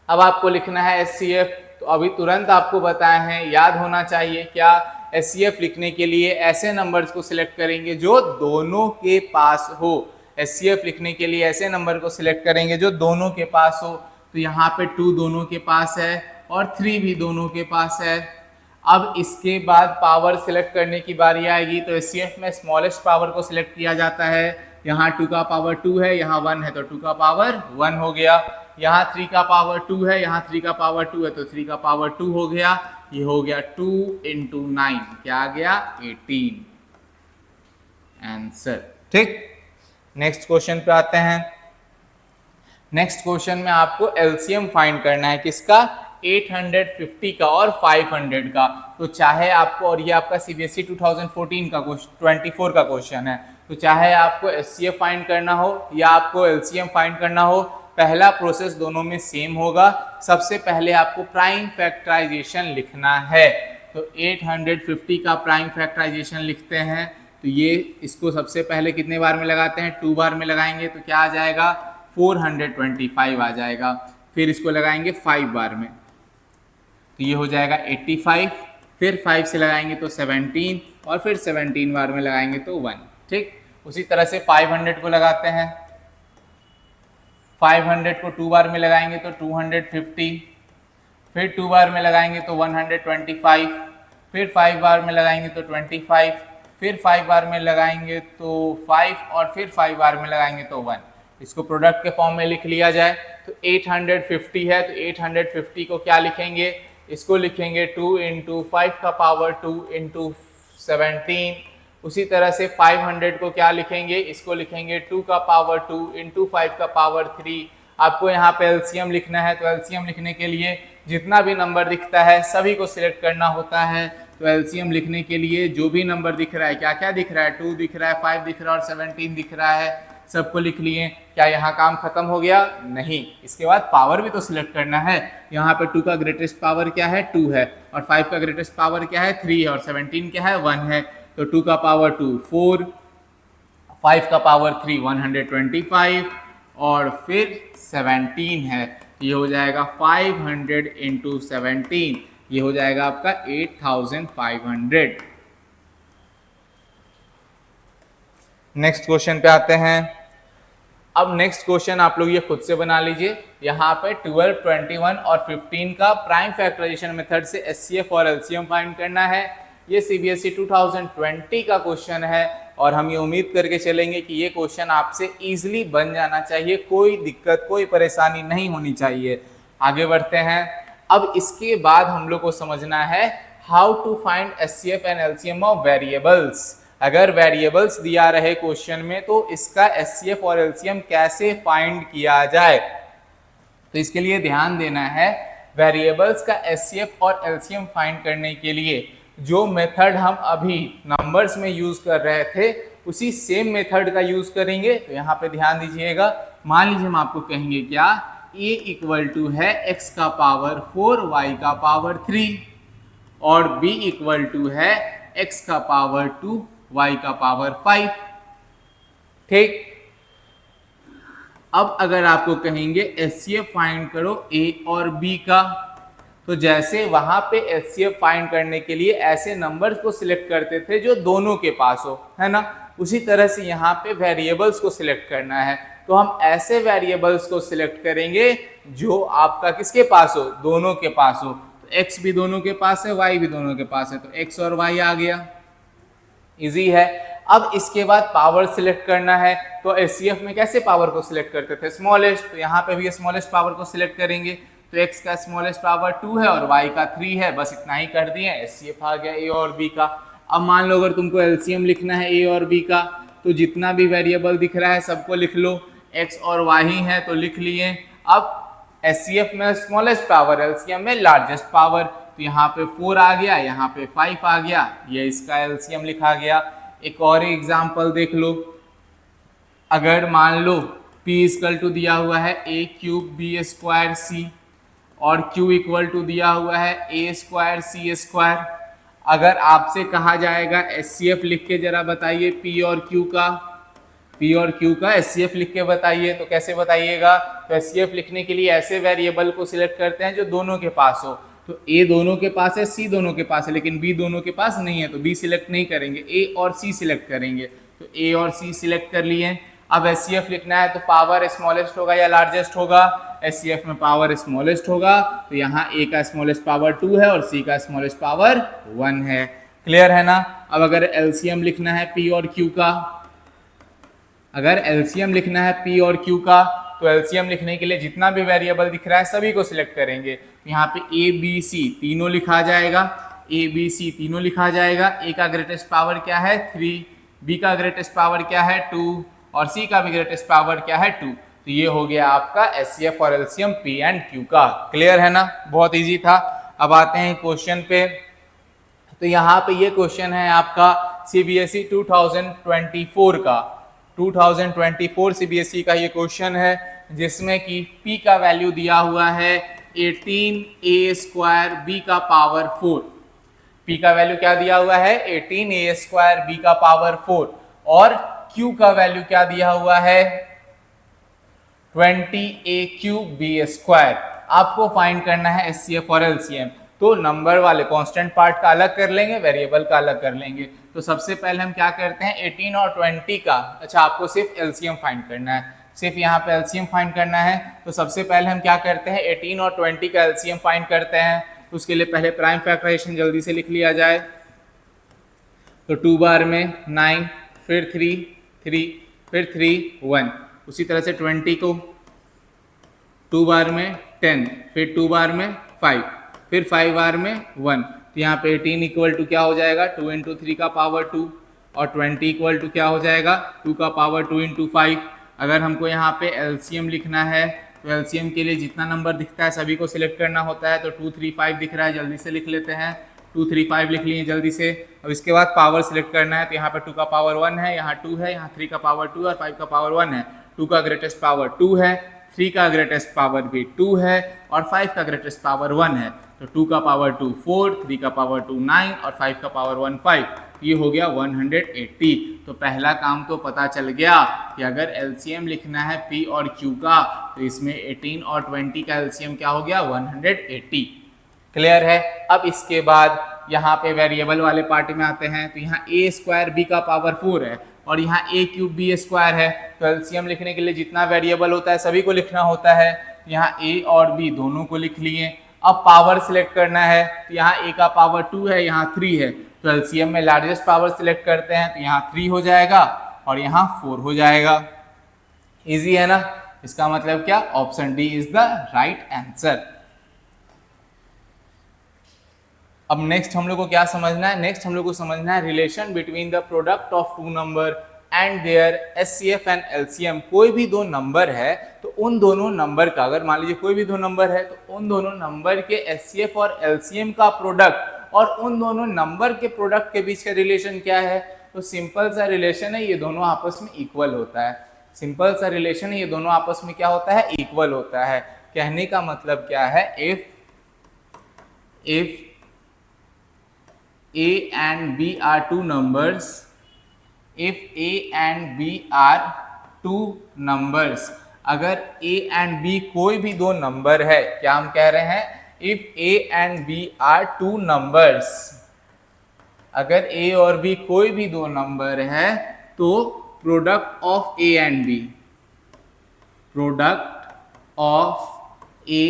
अब आपको लिखना है SCF। तो अभी तुरंत आपको बताए हैं, याद होना चाहिए क्या? SCF लिखने के लिए ऐसे नंबर्स को सिलेक्ट करेंगे जो दोनों के पास हो। SCF लिखने के लिए ऐसे नंबर को सिलेक्ट करेंगे जो दोनों के पास हो। तो यहाँ पे 2 दोनों के पास है और 3 भी दोनों के पास है। अब इसके बाद पावर सिलेक्ट करने की बारी आएगी। तो SCF में स्मॉलेस्ट पावर को सिलेक्ट किया जाता है। यहाँ 2 का पावर 2 है, यहाँ 1 है तो 2 का पावर 1 हो गया। यहाँ 3 का पावर 2 है, यहाँ 3 का पावर 2 है तो 3 का पावर 2 हो गया। ये हो गया 2 इंटू 9, क्या आ गया? 18 आंसर। ठीक, नेक्स्ट क्वेश्चन पे आते हैं। नेक्स्ट क्वेश्चन में आपको एलसीएम फाइंड करना है, किसका? 850 का और 500 का। तो चाहे आपको, और ये आपका सीबीएसई 2014 का 24 का क्वेश्चन है, तो चाहे आपको एचसीएफ फाइंड करना हो या आपको एलसीएम फाइंड करना हो, पहला प्रोसेस दोनों में सेम होगा। सबसे पहले आपको प्राइम फैक्टराइजेशन लिखना है। तो 850 का प्राइम फैक्टराइजेशन लिखते हैं। तो ये इसको सबसे पहले कितने बार में लगाते हैं? 2 बार में लगाएंगे तो क्या आ जाएगा? 425 आ जाएगा। फिर इसको लगाएंगे 5 बार में तो ये हो जाएगा 85। फिर 5 से लगाएंगे तो 17 और फिर 17 बार में लगाएंगे तो 1। ठीक, उसी तरह से 500 को लगाते हैं। 500 को 2 बार में लगाएंगे तो 250, फिर 2 बार में लगाएंगे तो 125, फिर 5 बार में लगाएंगे तो 25, फिर 5 बार में लगाएंगे तो 5 और फिर 5 बार में लगाएंगे तो 1। इसको प्रोडक्ट के फॉर्म में लिख लिया जाए तो 850 है तो 850 को क्या लिखेंगे? इसको लिखेंगे 2 इंटू 5 का पावर 2 इंटू 17। उसी तरह से 500 को क्या लिखेंगे? इसको लिखेंगे 2 का पावर 2 इंटू 5 का पावर 3। आपको यहाँ पे एलसीएम लिखना है, तो एलसीएम लिखने के लिए जितना भी नंबर दिखता है सभी को सिलेक्ट करना होता है। तो एलसीएम लिखने के लिए जो भी नंबर दिख रहा है, क्या क्या दिख रहा है? 2 दिख रहा है, 5 दिख रहा है और 17 दिख रहा है, सबको लिख लिए। क्या यहाँ काम खत्म हो गया? नहीं, इसके बाद पावर भी तो सिलेक्ट करना है। यहाँ पे 2 का ग्रेटेस्ट पावर क्या है? 2 है, और 5 का ग्रेटेस्ट पावर क्या है? 3 है, और 17 क्या है? 1 है। तो 2 का पावर 2 4, 5 का पावर 3 125 और फिर 17 है। ये हो जाएगा 500 इंटू 17, ये हो जाएगा आपका 8500। नेक्स्ट क्वेश्चन पे आते हैं। अब नेक्स्ट क्वेश्चन आप लोग ये खुद से बना लीजिए। यहाँ पे 12, 21 और 15 का प्राइम फैक्टराइजेशन मेथड से एचसीएफ और एलसीएम फाइंड करना है। ये सीबीएसई 2020 का क्वेश्चन है और हम ये उम्मीद करके चलेंगे कि ये क्वेश्चन आपसे इजीली बन जाना चाहिए, कोई दिक्कत कोई परेशानी नहीं होनी चाहिए। आगे बढ़ते हैं। अब इसके बाद हम लोग को समझना है how to find HCF and LCM of variables. अगर वेरिएबल्स दिया रहे क्वेश्चन में तो इसका एचसीएफ और एलसीएम कैसे फाइंड किया जाए। तो इसके लिए ध्यान देना है, वेरिएबल्स का एचसीएफ और एलसीएम फाइंड करने के लिए जो मेथड हम अभी नंबर्स में यूज कर रहे थे उसी सेम मेथड का यूज करेंगे। तो यहाँ पे ध्यान दीजिएगा। मान लीजिए हम आपको कहेंगे क्या, a इक्वल टू है x का पावर 4 y का पावर 3 और b इक्वल टू है x का पावर 2 y का पावर 5। ठीक, अब अगर आपको कहेंगे एचसीएफ फाइंड करो a और b का, तो जैसे वहां पे एचसीएफ फाइंड करने के लिए ऐसे नंबर्स को सिलेक्ट करते थे जो दोनों के पास हो, है ना, उसी तरह से यहाँ पे वेरिएबल्स को सिलेक्ट करना है। तो हम ऐसे वेरिएबल्स को सिलेक्ट करेंगे जो आपका किसके पास हो? दोनों के पास हो। तो x भी दोनों के पास है, y भी दोनों के पास है, तो x और y आ गया। इजी है। अब इसके बाद पावर सिलेक्ट करना है। तो एचसीएफ में कैसे पावर को सिलेक्ट करते थे? स्मॉलेस्ट। तो यहाँ पे भी स्मॉलेस्ट पावर को सिलेक्ट करेंगे। तो x का स्मॉलेस्ट पावर 2 है और y का 3 है, बस इतना ही कर दिए। एचसीएफ आ गया a और b का। अब मान लो अगर तुमको एलसीएम लिखना है a और b का, तो जितना भी वेरिएबल दिख रहा है सबको लिख लो। x और y ही है तो लिख लिए। अब एचसीएफ में स्मॉलेस्ट पावर, एलसीएम में लार्जेस्ट पावर, तो यहाँ पे 4 आ गया, यहाँ पे 5 आ गया, ये इसका एलसीएम लिखा गया। एक और एग्जाम्पल देख लो। अगर मान लो P इक्वल टू दिया हुआ है a क्यूब बी स्क्वायर सी और Q इक्वल टू दिया हुआ है a स्क्वायर सी स्क्वायर, अगर आपसे कहा जाएगा HCF लिख के जरा बताइए P और Q का HCF लिख के बताइए, तो कैसे बताइएगा? तो HCF लिखने के लिए ऐसे वेरिएबल को सिलेक्ट करते हैं जो दोनों के पास हो। तो A दोनों के पास है, C दोनों के पास है, लेकिन B दोनों के पास नहीं है, तो B सिलेक्ट नहीं करेंगे, A और C सिलेक्ट करेंगे। तो A और C सिलेक्ट कर लिए। अब HCF लिखना है तो पावर स्मॉलेस्ट होगा या लार्जेस्ट होगा? HCF में पावर स्मॉलेस्ट होगा, तो यहाँ A का स्मॉलेस्ट पावर 2 है और C का स्मॉलेस्ट पावर 1 है। क्लियर है ना? अब अगर LCM लिखना है P और Q का, अगर LCM लिखना है P और Q का, तो LCM लिखने के लिए जितना भी वेरिएबल दिख रहा है सभी को सिलेक्ट करेंगे। यहाँ पे A B C तीनों लिखा जाएगा, A B C तीनों लिखा जाएगा। A का ग्रेटेस्ट पावर क्या है? 3, B का ग्रेटेस्ट पावर क्या है? 2 और C का भी ग्रेटेस्ट पावर क्या है? 2। तो ये हो गया आपका HCF और LCM P एंड Q का। क्लियर है ना? बहुत इजी था। अब आते हैं क्वेश्चन पे। तो यहाँ पे ये क्वेश्चन है आपका CBSE 2024 का, 2024 CBSE का ये क्वेश्चन है, जिसमें कि P का वैल्यू दिया हुआ है 18a स्क्वायर B का पावर 4। P का वैल्यू क्या दिया हुआ है? 18a स्क्वायर B का पावर 4 और Q का वैल्यू क्या दिया हुआ है? 20a cube B square. आपको फाइंड करना है HCF और LCM। तो नंबर वाले कांस्टेंट पार्ट का अलग कर लेंगे, वेरिएबल का अलग कर लेंगे। तो सबसे पहले हम क्या करते हैं? 18 और 20 का, अच्छा आपको सिर्फ LCM फाइंड करना है, सिर्फ यहाँ पे LCM फाइंड करना है। तो सबसे पहले हम क्या करते हैं? 18 और 20 का LCM फाइंड करते हैं। उसके लिए पहले प्राइम फैक्टराइजेशन जल्दी से लिख लिया जाए। तो 2 बार में 9, फिर 3, 3, फिर 3, 1। उसी तरह से 20 को 2 बार में 10, फिर 2 बार में 5, फिर 5 बार में 1। तो यहाँ पे 18 इक्वल टू क्या हो जाएगा? 2 इंटू 3 का पावर 2 और 20 इक्वल टू क्या हो जाएगा? 2 का पावर 2 इंटू 5। अगर हमको यहाँ पे LCM लिखना है तो LCM के लिए जितना नंबर दिखता है सभी को सिलेक्ट करना होता है। तो 2 3 5 दिख रहा है, जल्दी से लिख लेते हैं। 2 3 5 लिख लिए जल्दी से। अब इसके बाद पावर सिलेक्ट करना है, तो यहाँ पे 2 का पावर 1 है, यहाँ 2 है, यहाँ 3 का पावर 2 और 5 का पावर 1 है। 2 का ग्रेटेस्ट पावर 2 है, 3 का ग्रेटेस्ट पावर भी 2 है और 5 का ग्रेटेस्ट पावर 1 है। तो 2 का पावर 2 4, 3 का पावर 2 9 और 5 का पावर 1 5। ये हो गया 180। तो पहला काम तो पता चल गया कि अगर LCM लिखना है P और Q का, तो इसमें 18 और 20 का LCM क्या हो गया? 180। क्लियर है? अब इसके बाद यहाँ पे वेरिएबल वाले पार्ट में आते हैं। तो यहाँ a स्क्वायर B का पावर 4 है और यहाँ a क्यूब B स्क्वायर है। तो LCM लिखने के लिए जितना वेरिएबल होता है सभी को लिखना होता है। यहाँ a और b दोनों को लिख लिए। अब पावर सिलेक्ट करना है, तो यहाँ a का पावर 2 है, यहाँ 3 है। तो LCM में लार्जेस्ट पावर सिलेक्ट करते हैं, तो यहाँ 3 हो जाएगा और यहाँ 4 हो जाएगा। इजी है ना? इसका मतलब क्या? Option D is the right answer. अब नेक्स्ट हम लोग को क्या समझना है? नेक्स्ट हम लोग को समझना है relation between the product of two number and their HCF and LCM। कोई भी दो नंबर है तो उन दोनों नंबर का, अगर मान लीजिए कोई भी दो नंबर है तो उन दोनों नंबर के HCF और LCM का प्रोडक्ट और उन दोनों नंबर के प्रोडक्ट के बीच का रिलेशन क्या है? तो सिंपल सा रिलेशन है, ये दोनों आपस में इक्वल होता है। सिंपल सा रिलेशन है, ये दोनों आपस में क्या होता है? इक्वल होता है। कहने का मतलब क्या है? If A and B are two numbers, if A and B are two numbers, अगर A and B कोई भी दो नंबर है, क्या हम कह रहे हैं? If A and B are two numbers, अगर A और B कोई भी दो नंबर है तो product of A and B, product of A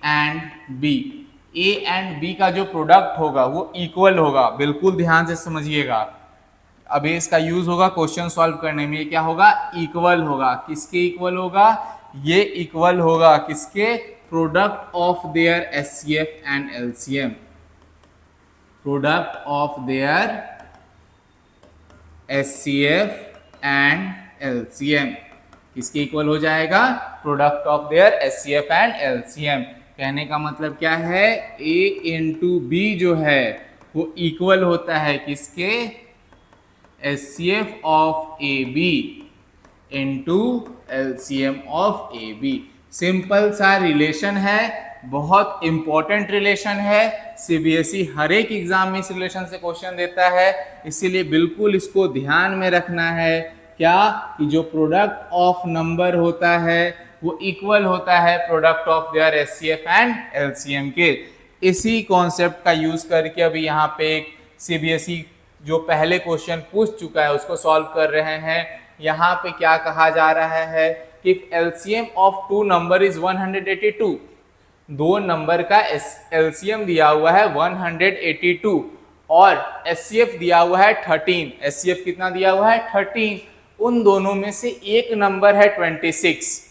and B, A and B का जो प्रोडक्ट होगा वो इक्वल होगा। बिल्कुल ध्यान से समझिएगा। अब इसका यूज होगा क्वेश्चन सॉल्व करने में। ये क्या होगा? इक्वल होगा। किसके इक्वल होगा? ये इक्वल होगा किसके? Product of there HCF and LCM, product of there HCF and LCM किसके इक्वल हो जाएगा? Product of there HCF and LCM। कहने का मतलब क्या है? A इंटू B जो है वो इक्वल होता है किसके? HCF of AB, into LCM of A B. Simple सा रिलेशन है, बहुत इंपॉर्टेंट रिलेशन है। सीबीएसई हर एक एग्जाम में इस रिलेशन से क्वेश्चन देता है, इसीलिए बिल्कुल इसको ध्यान में रखना है। क्या कि जो प्रोडक्ट ऑफ नंबर होता है वो इक्वल होता है product of their HCF and LCM के। इसी कॉन्सेप्ट का यूज करके अभी यहाँ पे एक सीबीएसई जो पहले क्वेश्चन पूछ चुका है उसको सॉल्व कर रहे हैं। यहाँ पे क्या कहा जा रहा है कि LCM of two number is 182। दो नंबर का एलसीएम दिया हुआ है 182 और एचसीएफ दिया हुआ है 13। एचसीएफ कितना दिया हुआ है 13। उन दोनों में से एक नंबर है 26।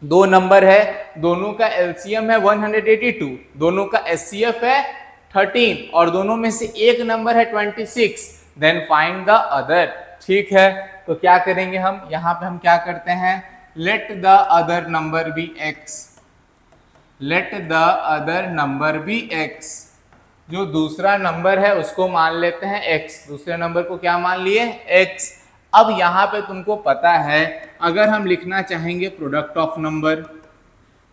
दो नंबर है, दोनों का एलसीएम है 182, दोनों का एचसीएफ है 13 और दोनों में से एक नंबर है 26। Then find the other. ठीक है, तो क्या करेंगे हम यहाँ पे, हम क्या करते हैं, let the other number be x. Let the other number be x. जो दूसरा नंबर है उसको मान लेते हैं x। दूसरे नंबर को क्या मान लिए x। अब यहाँ पे तुमको पता है अगर हम लिखना चाहेंगे प्रोडक्ट ऑफ नंबर,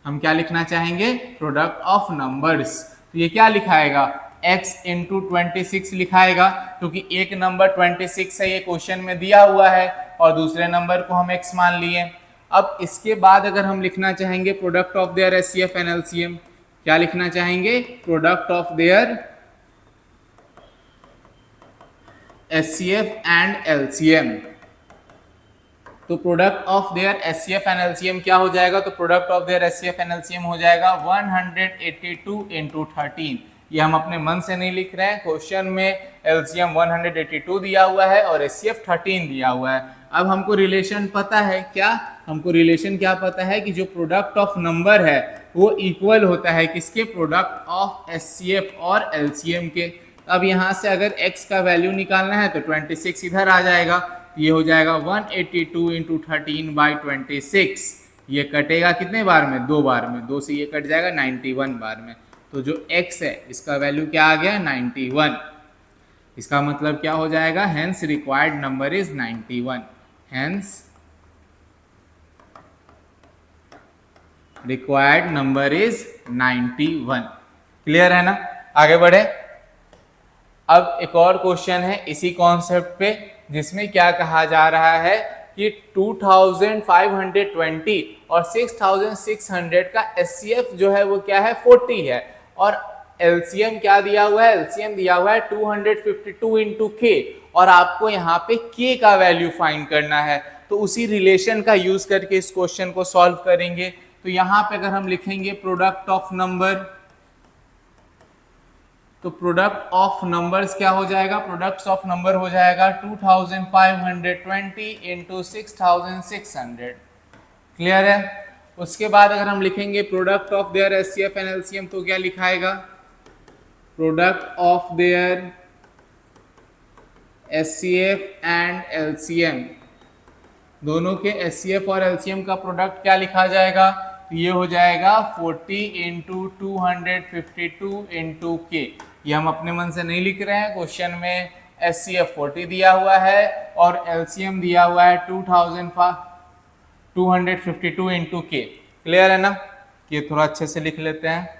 हम क्या लिखना चाहेंगे प्रोडक्ट ऑफ नंबर्स, तो ये क्या लिखाएगा x इंटू 26 लिखाएगा, क्योंकि एक नंबर 26 है ये क्वेश्चन में दिया हुआ है और दूसरे नंबर को हम x मान लिए। अब इसके बाद अगर हम लिखना चाहेंगे product of their HCF and LCM, क्या लिखना चाहेंगे product of their HCF and LCM. तो product of their HCF and LCM क्या हो जाएगा, तो product of their HCF and LCM हो जाएगा 182 इंटू 13। ये हम अपने मन से नहीं लिख रहे हैं, क्वेश्चन में एलसीएम 182 दिया हुआ है और एचसीएफ 13 दिया हुआ है। अब हमको रिलेशन पता है, क्या हमको रिलेशन क्या पता है कि जो प्रोडक्ट ऑफ नंबर है वो इक्वल होता है किसके, प्रोडक्ट ऑफ एचसीएफ और एलसीएम के। अब यहाँ से अगर x का वैल्यू निकालना है तो 26 इधर आ जाएगा, ये हो जाएगा 182 इंटू 13 बाई 26। ये कटेगा कितने बार में, दो बार में, दो से ये कट जाएगा 91 बार में। तो जो x है इसका वैल्यू क्या आ गया 91। इसका मतलब क्या हो जाएगा, hence required number is 91। Hence required number is 91। Clear है ना, आगे बढ़े। अब एक और क्वेश्चन है इसी कॉन्सेप्ट पे, जिसमें क्या कहा जा रहा है कि 2520 और 6600 का एचसीएफ जो है वो क्या है 40 है और एलसीएम क्या दिया हुआ है, एलसीएम दिया हुआ है 252 इंटू के और आपको यहाँ पे के का वैल्यू फाइंड करना है। तो उसी रिलेशन का यूज करके इस क्वेश्चन को सॉल्व करेंगे। तो यहाँ पे अगर हम लिखेंगे प्रोडक्ट ऑफ नंबर, तो प्रोडक्ट ऑफ नंबर्स क्या हो जाएगा, प्रोडक्ट्स ऑफ नंबर हो जाएगा 2520 इंटू 6600। क्लियर है। उसके बाद अगर हम लिखेंगे product of their HCF and LCM, तो क्या लिखाएगा, product of their HCF and LCM. दोनों के एचसीएफ और एलसीएम का प्रोडक्ट क्या लिखा जाएगा, तो ये हो जाएगा 40 इंटू 252 इंटू के। ये हम अपने मन से नहीं लिख रहे हैं, क्वेश्चन में एचसीएफ 40 दिया हुआ है और एलसीएम दिया हुआ है 252 इंटू के। क्लियर है ना, ये थोड़ा अच्छे से लिख लेते हैं।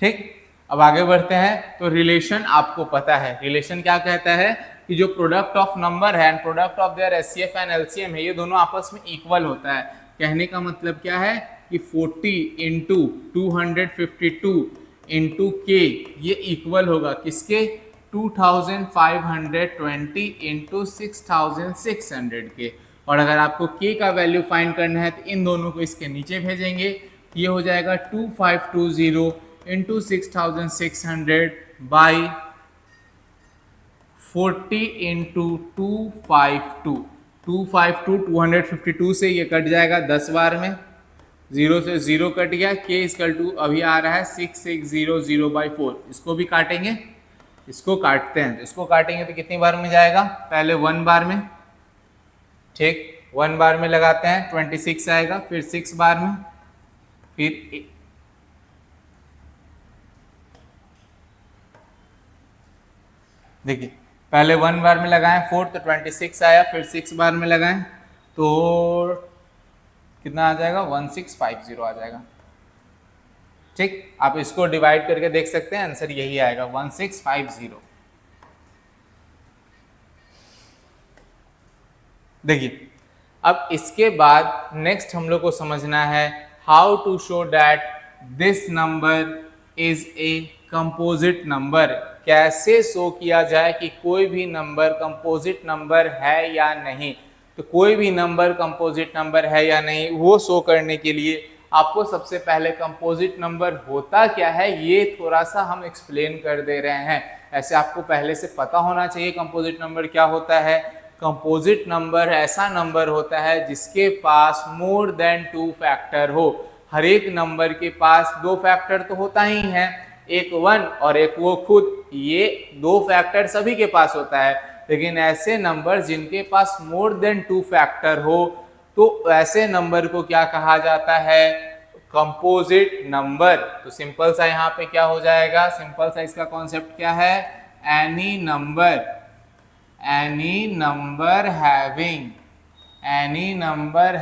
ठीक, अब आगे बढ़ते हैं। तो रिलेशन आपको पता है, रिलेशन क्या कहता है कि जो प्रोडक्ट ऑफ नंबर है and product of their HCF and LCM है, ये दोनों आपस में इक्वल होता है। कहने का मतलब क्या है कि 40 इंटू 252 इंटू के ये इक्वल होगा किसके, 2520 इंटू 6600 के। और अगर आपको के का वैल्यू फाइंड करना है तो इन दोनों को इसके नीचे भेजेंगे, ये हो जाएगा 2520 इंटू 6600 बाई 40 इंटू 252। 252 से ये कट जाएगा 10 बार में, 0 से 0 कट गया, के इक्वल टू अभी आ रहा है 6600/4। इसको भी काटेंगे, इसको काटते हैं, इसको काटेंगे तो कितनी बार में जाएगा, पहले 1 बार में। ठीक, 1 बार में लगाते हैं 26 आएगा, फिर 6 बार में, फिर देखिए पहले 1 बार में लगाएं 4 तो 26 आया, फिर 6 बार में लगाएं तो कितना आ जाएगा 1650 आ जाएगा। ठीक, आप इसको डिवाइड करके देख सकते हैं, आंसर यही आएगा 1650। देखिए अब इसके बाद नेक्स्ट हम लोग को समझना है how to show that this number is a composite number. कैसे शो किया जाए कि कोई भी नंबर कंपोजिट नंबर है या नहीं। तो कोई भी नंबर कंपोजिट नंबर है या नहीं वो शो करने के लिए आपको सबसे पहले कंपोजिट नंबर होता क्या है ये थोड़ा सा हम एक्सप्लेन कर दे रहे हैं। ऐसे आपको पहले से पता होना चाहिए कंपोजिट नंबर क्या होता है। कंपोजिट नंबर ऐसा नंबर होता है जिसके पास मोर देन 2 फैक्टर हो। हर एक नंबर के पास 2 फैक्टर तो होता ही है, एक 1 और एक वो खुद, ये 2 फैक्टर सभी के पास होता है। लेकिन ऐसे नंबर जिनके पास मोर देन 2 फैक्टर हो तो ऐसे नंबर को क्या कहा जाता है, कंपोजिट नंबर। तो सिंपल सा यहाँ पे क्या हो जाएगा, सिंपल सा इसका कॉन्सेप्ट क्या है, any number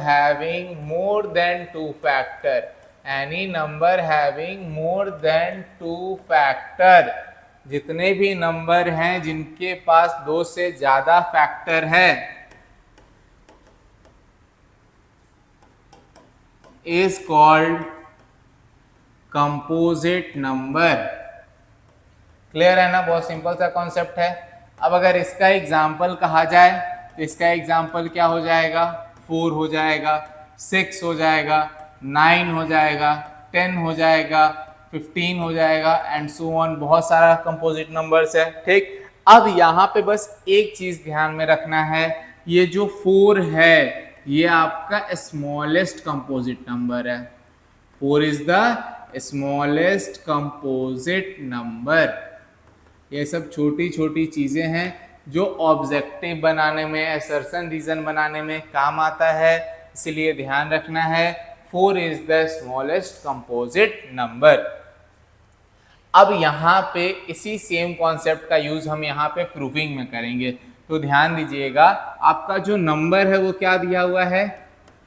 having more than 2 factor, any number having more than 2 factor, जितने भी नंबर हैं जिनके पास 2 से ज्यादा फैक्टर है is called composite number. Clear है ना, बहुत सिंपल सा कॉन्सेप्ट है। अब अगर इसका एग्जाम्पल कहा जाए तो इसका एग्जाम्पल क्या हो जाएगा, 4 हो जाएगा, 6 हो जाएगा, 9 हो जाएगा, 10 हो जाएगा, 15 हो जाएगा एंड सो ऑन। बहुत सारा कंपोजिट नंबर्स है। ठीक, अब यहाँ पे बस एक चीज ध्यान में रखना है, ये जो 4 है ये आपका स्मॉलेस्ट कंपोजिट नंबर है। 4 is the smallest composite number. ये सब छोटी छोटी चीजें हैं जो ऑब्जेक्टिव बनाने में, असर्शन रीजन बनाने में काम आता है, इसलिए ध्यान रखना है 4 is the smallest composite number. अब यहाँ पे इसी सेम कॉन्सेप्ट का यूज हम यहाँ पे प्रूविंग में करेंगे। तो ध्यान दीजिएगा, आपका जो नंबर है वो क्या दिया हुआ है,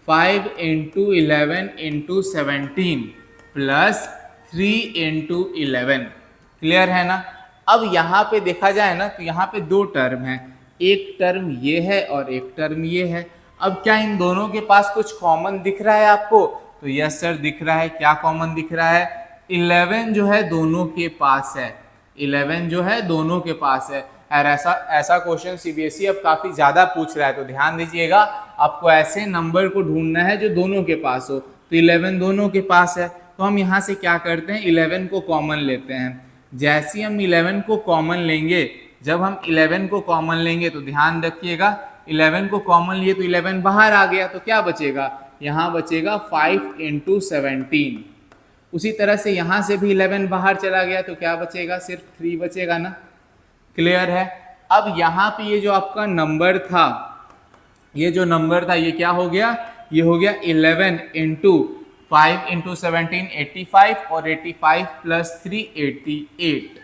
5 × 11 × 17 प्लस 3 × 11। क्लियर है ना। अब यहाँ पे देखा जाए ना तो यहाँ पे 2 टर्म है, एक टर्म ये है और एक टर्म ये है। अब क्या इन दोनों के पास कुछ कॉमन दिख रहा है आपको, तो यस सर दिख रहा है। क्या कॉमन दिख रहा है, 11 जो है दोनों के पास है, 11 जो है दोनों के पास है। और ऐसा क्वेश्चन सीबीएसई अब काफी ज्यादा पूछ रहा है, तो ध्यान दीजिएगा आपको ऐसे नंबर को ढूंढना है जो दोनों के पास हो। तो 11 दोनों के पास है, तो हम यहाँ से क्या करते हैं, 11 को कॉमन लेते हैं। जैसे हम 11 को कॉमन लेंगे, जब हम 11 को कॉमन लेंगे तो ध्यान रखिएगा 11 को कॉमन लिए तो 11 बाहर आ गया, तो क्या बचेगा, यहाँ बचेगा 5 × 17। उसी तरह से यहाँ से भी 11 बाहर चला गया तो क्या बचेगा, सिर्फ 3 बचेगा ना। क्लियर है। अब यहाँ पे ये जो आपका नंबर था, ये जो नंबर था ये क्या हो गया, ये हो गया 11 × 5 × 17 85 और 85 प्लस 3 88।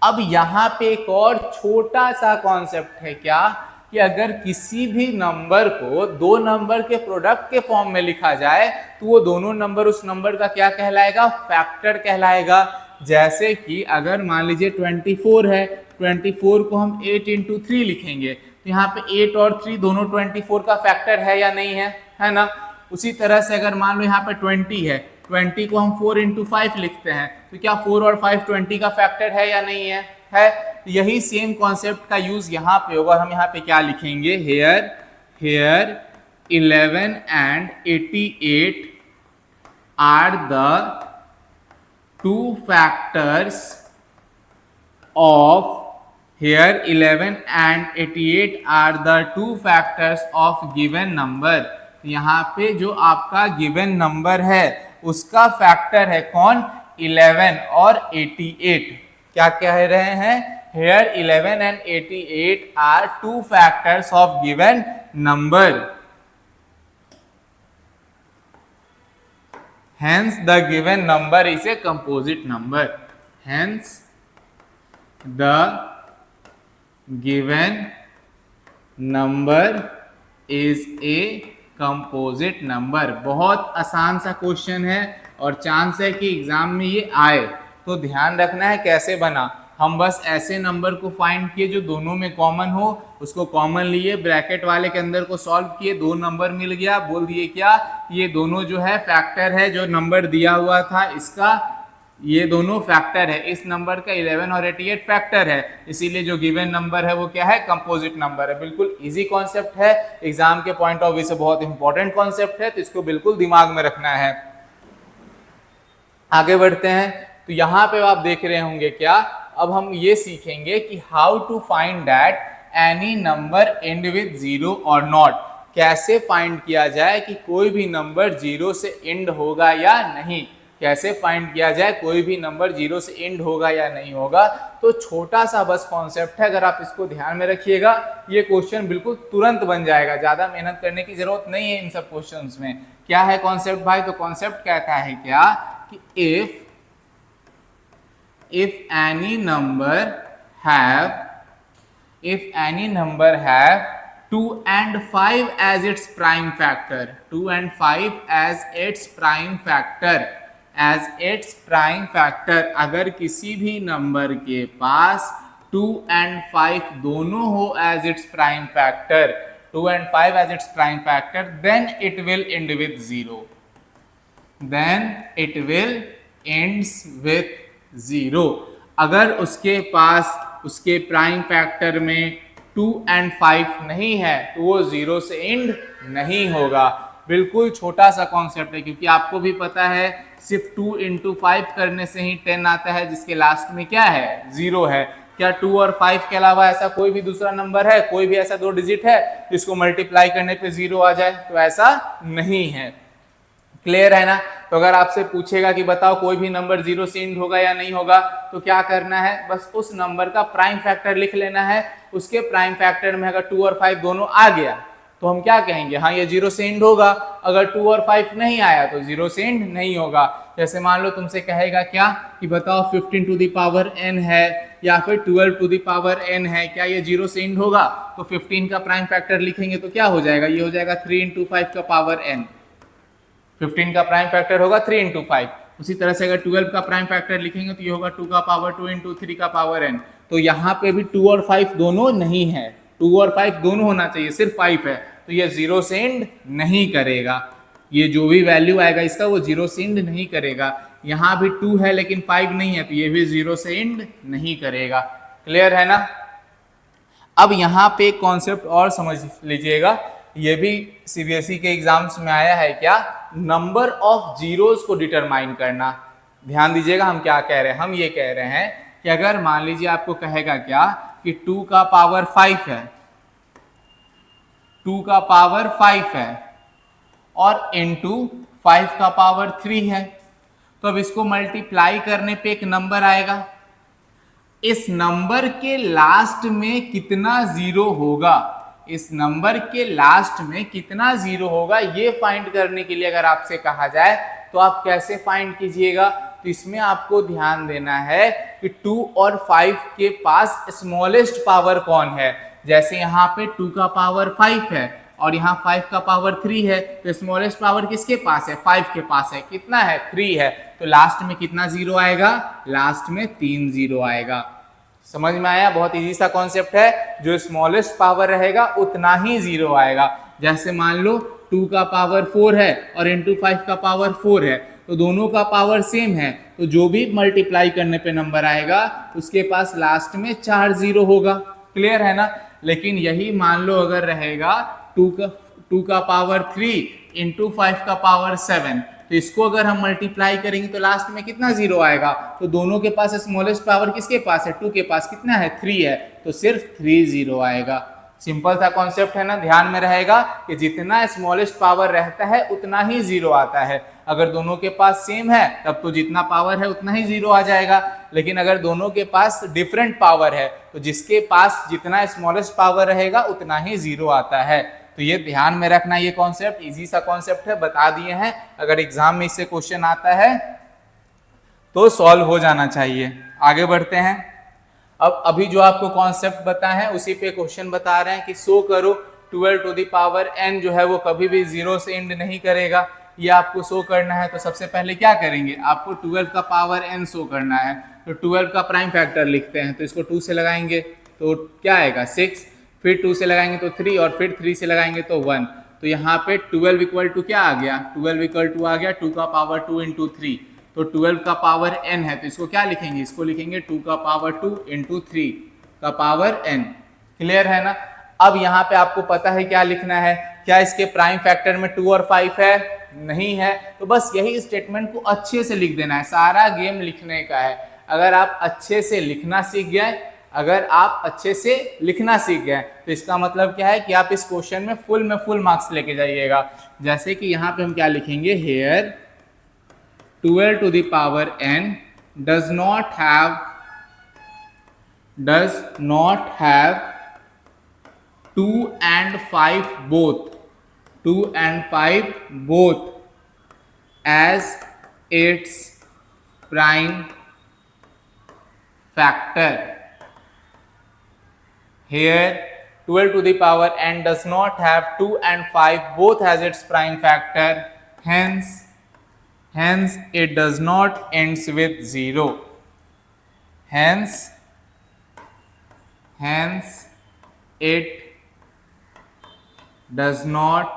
अब यहाँ पे एक और छोटा सा कॉन्सेप्ट है क्या, कि अगर किसी भी नंबर को 2 नंबर के प्रोडक्ट के फॉर्म में लिखा जाए तो वो दोनों नंबर उस नंबर का क्या कहलाएगा, फैक्टर कहलाएगा। जैसे कि अगर मान लीजिए 24 है, 24 को हम 8 × 3 लिखेंगे तो यहाँ पे 8 और 3 दोनों 24 का फैक्टर है या नहीं है ना। उसी तरह से अगर मान लो यहाँ पे 20 है, 20 को हम 4 × 5 लिखते हैं तो क्या 4 और 5 20 का फैक्टर है या नहीं है। यही सेम कॉन्सेप्ट का यूज यहाँ पे होगा। हम यहाँ पे क्या लिखेंगे, hair 11 and 88 are the 2 factors of, here 11 and 88 are the 2 factors of given number। यहाँ पे जो आपका गिवन नंबर है उसका फैक्टर है कौन, 11 और 88। क्या कह रहे हैं, here 11 and 88 are 2 factors of given number, hence the given number is a composite number, hence the given number is a composite number. बहुत आसान सा क्वेश्चन है और चांस है कि एग्जाम में ये आए, तो ध्यान रखना है कैसे बना। हम बस ऐसे नंबर को फाइंड किए जो दोनों में कॉमन हो, उसको कॉमन लिए, ब्रैकेट वाले के अंदर को सॉल्व किए, 2 नंबर मिल गया, बोल दिए क्या ये दोनों जो है फैक्टर है, जो नंबर दिया हुआ था इसका ये दोनों फैक्टर है, इस नंबर का 11 और 88 फैक्टर है, इसीलिए जो गिवन नंबर है वो क्या है, कंपोजिट नंबर है। बिल्कुल इजी कॉन्सेप्ट है, एग्जाम के पॉइंट ऑफ व्यू से बहुत इंपॉर्टेंट कॉन्सेप्ट है, तो इसको बिल्कुल दिमाग में रखना है। आगे बढ़ते हैं, तो यहाँ पे आप देख रहे होंगे क्या, अब हम ये सीखेंगे कि how to find that any number end with 0 और नॉट। कैसे फाइंड किया जाए कि कोई भी नंबर 0 से एंड होगा या नहीं, कैसे फाइंड किया जाए कोई भी नंबर 0 से एंड होगा या नहीं होगा। तो छोटा सा बस कॉन्सेप्ट है, अगर आप इसको ध्यान में रखिएगा ये क्वेश्चन बिल्कुल तुरंत बन जाएगा, ज्यादा मेहनत करने की जरूरत नहीं है इन सब क्वेश्चंस में। क्या है कॉन्सेप्ट भाई, तो कॉन्सेप्ट कहता है क्या कि if any number have 2 and 5 as its prime factor, 2 and 5 as its prime factor, अगर किसी भी नंबर के पास 2 and 5 दोनों हो as its prime factor, 2 and 5 as its prime factor, then it will end with 0, then it will ends with 0। अगर उसके पास उसके प्राइम फैक्टर में 2 and 5 नहीं है तो वो 0 से एंड नहीं होगा। बिल्कुल छोटा सा कॉन्सेप्ट है, क्योंकि आपको भी पता है सिर्फ 2 into 5 करने से ही 10 आता है, जिसके लास्ट में क्या है 0 है। क्या 2 और 5 के अलावा ऐसा कोई भी दूसरा नंबर है, कोई भी ऐसा 2 डिजिट है जिसको मल्टीप्लाई करने पे 0 आ जाए, तो ऐसा नहीं है। क्लियर है ना। तो अगर आपसे पूछेगा कि बताओ कोई भी नंबर 0 से एंड होगा या नहीं होगा, तो क्या करना है, बस उस नंबर का प्राइम फैक्टर लिख लेना है। उसके प्राइम फैक्टर में अगर 2 और 5 दोनों आ गया तो हम क्या कहेंगे, हाँ ये 0 से एंड होगा। अगर 2 और 5 नहीं आया तो 0 से एंड नहीं होगा। जैसे मान लो तुमसे कहेगा क्या कि बताओ 15 टू द पावर n है या फिर 12 टू द पावर n है, क्या ये 0 से एंड होगा? तो 15 का प्राइम फैक्टर लिखेंगे तो क्या हो जाएगा, ये हो जाएगा 3 into 5 का पावर n। 15 का प्राइम फैक्टर होगा 3 into 5। उसी तरह से अगर 12 का प्राइम फैक्टर लिखेंगे तो ये होगा 2 का पावर 2 into 3 का पावर n। तो यहाँ पे भी 2 और 5 दोनों नहीं है, 2 और 5 दोनों होना चाहिए, सिर्फ 5 है, तो ये 0 से एंड नहीं करेगा। ये जो भी वैल्यू आएगा इसका वो 0 से एंड नहीं करेगा। यहाँ भी 2 है लेकिन 5 नहीं है, तो ये भी 0 से एंड नहीं करेगा। क्लियर है ना। अब यहाँ पे एक कॉन्सेप्ट और समझ लीजिएगा, ये भी सीबीएसई के एग्जाम्स में आया है, क्या, नंबर ऑफ जीरोस को डिटरमाइन करना। ध्यान दीजिएगा हम क्या कह रहे हैं, हम ये कह रहे हैं कि अगर मान लीजिए आपको कहेगा क्या कि 2 का पावर 5 है, 2 का पावर 5 है और इनटू 5 का पावर 3 है, तो अब इसको मल्टीप्लाई करने पे एक नंबर आएगा। इस नंबर के लास्ट में कितना जीरो होगा, इस नंबर के लास्ट में कितना जीरो होगा, ये फाइंड करने के लिए अगर आपसे कहा जाए तो आप कैसे फाइंड कीजिएगा। तो इसमें आपको ध्यान देना है कि 2 और 5 के पास स्मॉलेस्ट पावर कौन है। जैसे यहाँ पे 2 का पावर 5 है और यहाँ 5 का पावर 3 है, तो स्मॉलेस्ट पावर किसके पास है, 5 के पास है। कितना है, 3 है, तो लास्ट में कितना जीरो आएगा, लास्ट में 3 जीरो आएगा। समझ में आया, बहुत इजी सा कॉन्सेप्ट है, जो स्मॉलेस्ट पावर रहेगा उतना ही जीरो आएगा। जैसे मान लो 2 का पावर 4 है और इंटू 5 का पावर 4 है, तो दोनों का पावर सेम है, तो जो भी मल्टीप्लाई करने पे नंबर आएगा उसके पास लास्ट में 4 जीरो होगा। क्लियर है ना। लेकिन यही मान लो अगर रहेगा 2 का पावर 3 इंटू 5 का पावर 7, तो इसको अगर हम मल्टीप्लाई करेंगे तो लास्ट में कितना जीरो आएगा। तो दोनों के पास स्मॉलेस्ट पावर किसके पास है, 2 के पास कितना है, 3 है, तो सिर्फ 3 जीरो आएगा। सिंपल सा कॉन्सेप्ट है ना, ध्यान में रहेगा कि जितना स्मॉलेस्ट पावर रहता है उतना ही जीरो आता है। अगर दोनों के पास सेम है तब तो जितना पावर है उतना ही जीरो आ जाएगा, लेकिन अगर दोनों के पास डिफरेंट पावर है तो जिसके पास जितना स्मॉलेस्ट पावर रहेगा उतना ही जीरो आता है। तो ये ध्यान में रखना, ये कॉन्सेप्ट इजी सा कॉन्सेप्ट है, बता दिए हैं। अगर एग्जाम में इससे क्वेश्चन आता है तो सॉल्व हो जाना चाहिए। आगे बढ़ते हैं। अब अभी जो आपको कॉन्सेप्ट बताए हैं उसी पे क्वेश्चन बता रहे हैं कि शो करो 12 टू द पावर n जो है वो कभी भी 0 से एंड नहीं करेगा, ये आपको शो करना है। तो सबसे पहले क्या करेंगे, आपको 12 का पावर n शो करना है। तो 12 का प्राइम फैक्टर लिखते हैं, तो इसको 2 से लगाएंगे तो क्या आएगा 6, फिर 2 से लगाएंगे तो 3 और फिर 3 से लगाएंगे तो 1। तो यहाँ पे 12 इक्वल टू क्या आ गया, 12 इक्वल टू आ गया 2 का पावर 2 इंटू 3। तो 12 का पावर n है तो इसको क्या लिखेंगे, इसको लिखेंगे 2 का पावर 2 इंटू 3 का पावर n। क्लियर है ना। अब यहाँ पे आपको पता है क्या लिखना है, क्या इसके प्राइम फैक्टर में 2 और 5 है, नहीं है। तो बस यही स्टेटमेंट को अच्छे से लिख देना है, सारा गेम लिखने का है। अगर आप अच्छे से लिखना सीख गए, अगर आप अच्छे से लिखना सीख गए तो इसका मतलब क्या है कि आप इस क्वेश्चन में फुल मार्क्स लेके जाइएगा। जैसे कि यहाँ पे हम क्या लिखेंगे, here 12 to the power n does not have 2 and 5 both as its prime factor. Here 12 to the power n does not have 2 and 5 both as its prime factor, hence it does not ends with 0. Hence it does not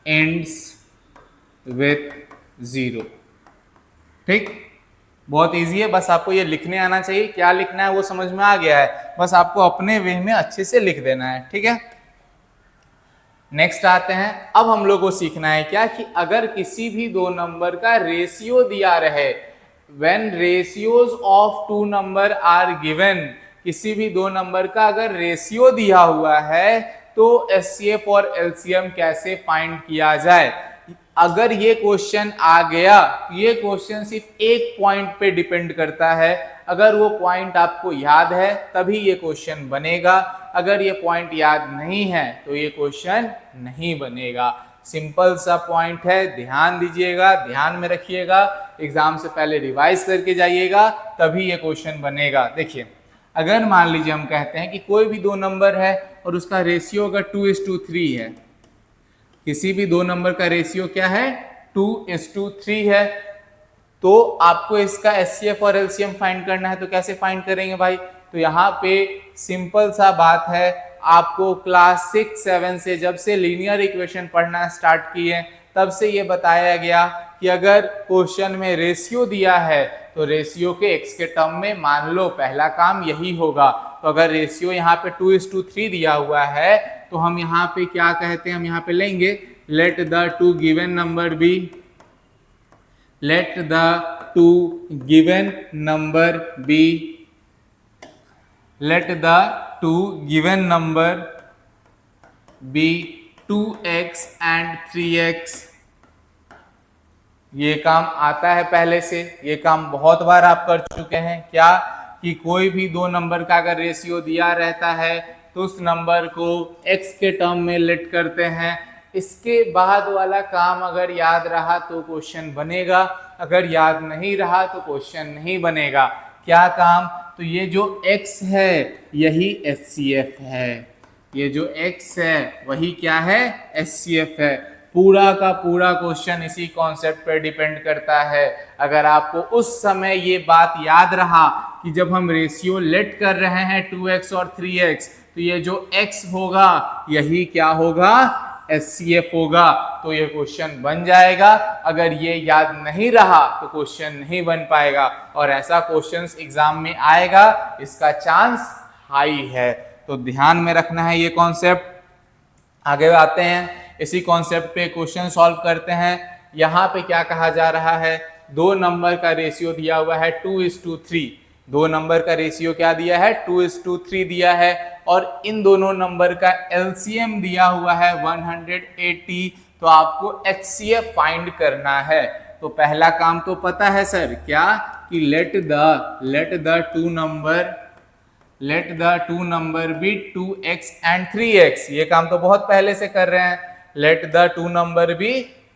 ends with 0। ठीक, बहुत इजी है, बस आपको ये लिखने आना चाहिए। क्या लिखना है वो समझ में आ गया है, बस आपको अपने वे में अच्छे से लिख देना है। ठीक है, नेक्स्ट आते हैं। अब हम लोग को सीखना है क्या कि अगर किसी भी दो नंबर का रेशियो दिया रहे, when ratios of two number are given, किसी भी दो नंबर का अगर रेशियो दिया हुआ है तो एचसीएफ और एलसीएम कैसे फाइंड किया जाए। अगर ये क्वेश्चन आ गया, ये क्वेश्चन सिर्फ एक पॉइंट पे डिपेंड करता है। अगर वो पॉइंट आपको याद है तभी ये क्वेश्चन बनेगा, अगर ये पॉइंट याद नहीं है तो ये क्वेश्चन नहीं बनेगा। सिंपल सा पॉइंट है, ध्यान दीजिएगा, ध्यान में रखिएगा, एग्जाम से पहले रिवाइज करके जाइएगा तभी ये क्वेश्चन बनेगा। देखिए, अगर मान लीजिए हम कहते हैं कि कोई भी दो नंबर है और उसका रेशियो अगर 2:3 है, किसी भी दो नंबर का रेशियो क्या है 2:3 है, तो आपको इसका एचसीएफ और एलसीएम फाइंड करना है। तो कैसे फाइंड करेंगे भाई, तो यहाँ पे सिंपल सा बात है, आपको क्लास 6-7 से जब से लीनियर इक्वेशन पढ़ना स्टार्ट किए तब से ये बताया गया कि अगर क्वेश्चन में रेशियो दिया है तो रेशियो के x के टर्म में मान लो पहला काम यही होगा। तो अगर रेशियो यहाँ पे 2:3 दिया हुआ है तो हम यहाँ पे क्या कहते हैं, हम यहाँ पे लेंगे let the two given number be, let the two given number be 2x and 3x। ये काम आता है पहले से, ये काम बहुत बार आप कर चुके हैं। क्या कि कोई भी दो नंबर का अगर रेशियो दिया रहता है तो उस नंबर को x के टर्म में लेट करते हैं। इसके बाद वाला काम अगर याद रहा तो क्वेश्चन बनेगा, अगर याद नहीं रहा तो क्वेश्चन नहीं बनेगा। क्या काम, तो ये जो x है यही एचसीएफ है, ये जो x है वही क्या है एचसीएफ है। पूरा का पूरा क्वेश्चन इसी कॉन्सेप्ट पर डिपेंड करता है। अगर आपको उस समय ये बात याद रहा कि जब हम रेशियो लेट कर रहे हैं 2x और 3x, तो ये जो x होगा यही क्या होगा एचसीएफ होगा, तो ये क्वेश्चन बन जाएगा। अगर ये याद नहीं रहा तो क्वेश्चन नहीं बन पाएगा और ऐसा क्वेश्चन एग्जाम में आएगा, इसका चांस हाई है। तो ध्यान में रखना है ये कॉन्सेप्ट। आगे आते हैं, इसी कॉन्सेप्ट पे क्वेश्चन सॉल्व करते हैं। यहाँ पे क्या कहा जा रहा है, दो नंबर का रेशियो दिया हुआ है 2:3, दो नंबर का रेशियो क्या दिया है 2:3 दिया है और इन दोनों नंबर का एलसीएम दिया हुआ है 180। तो आपको एचसीएफ फाइंड करना है। तो पहला काम तो पता है सर, क्या कि let the two number be 2x and 3x। ये काम तो बहुत पहले से कर रहे हैं। Let the two number be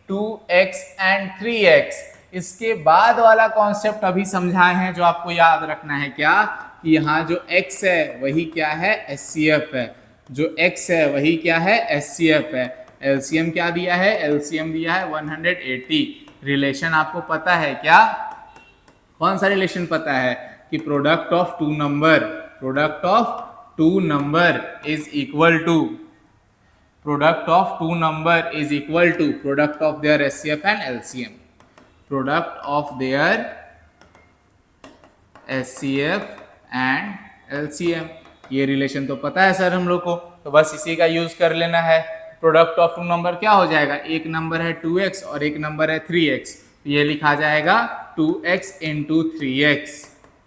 2x and 3x। इसके बाद वाला कॉन्सेप्ट अभी समझाए हैं जो आपको याद रखना है क्या, कि यहाँ जो x है वही क्या है, HCF है। जो x है वही क्या है, HCF है। एलसीएम क्या दिया है, एलसीएम दिया है 180। रिलेशन आपको पता है क्या, कौन सा रिलेशन पता है, कि product of two number is equal to product of their HCF and LCM. Product of their HCF and LCM, ये रिलेशन तो पता है सर हम लोग को, तो बस इसी का यूज कर लेना है। प्रोडक्ट ऑफ टू नंबर क्या हो जाएगा, एक नंबर है 2x और एक नंबर है 3x, तो ये लिखा जाएगा 2x इंटू 3x,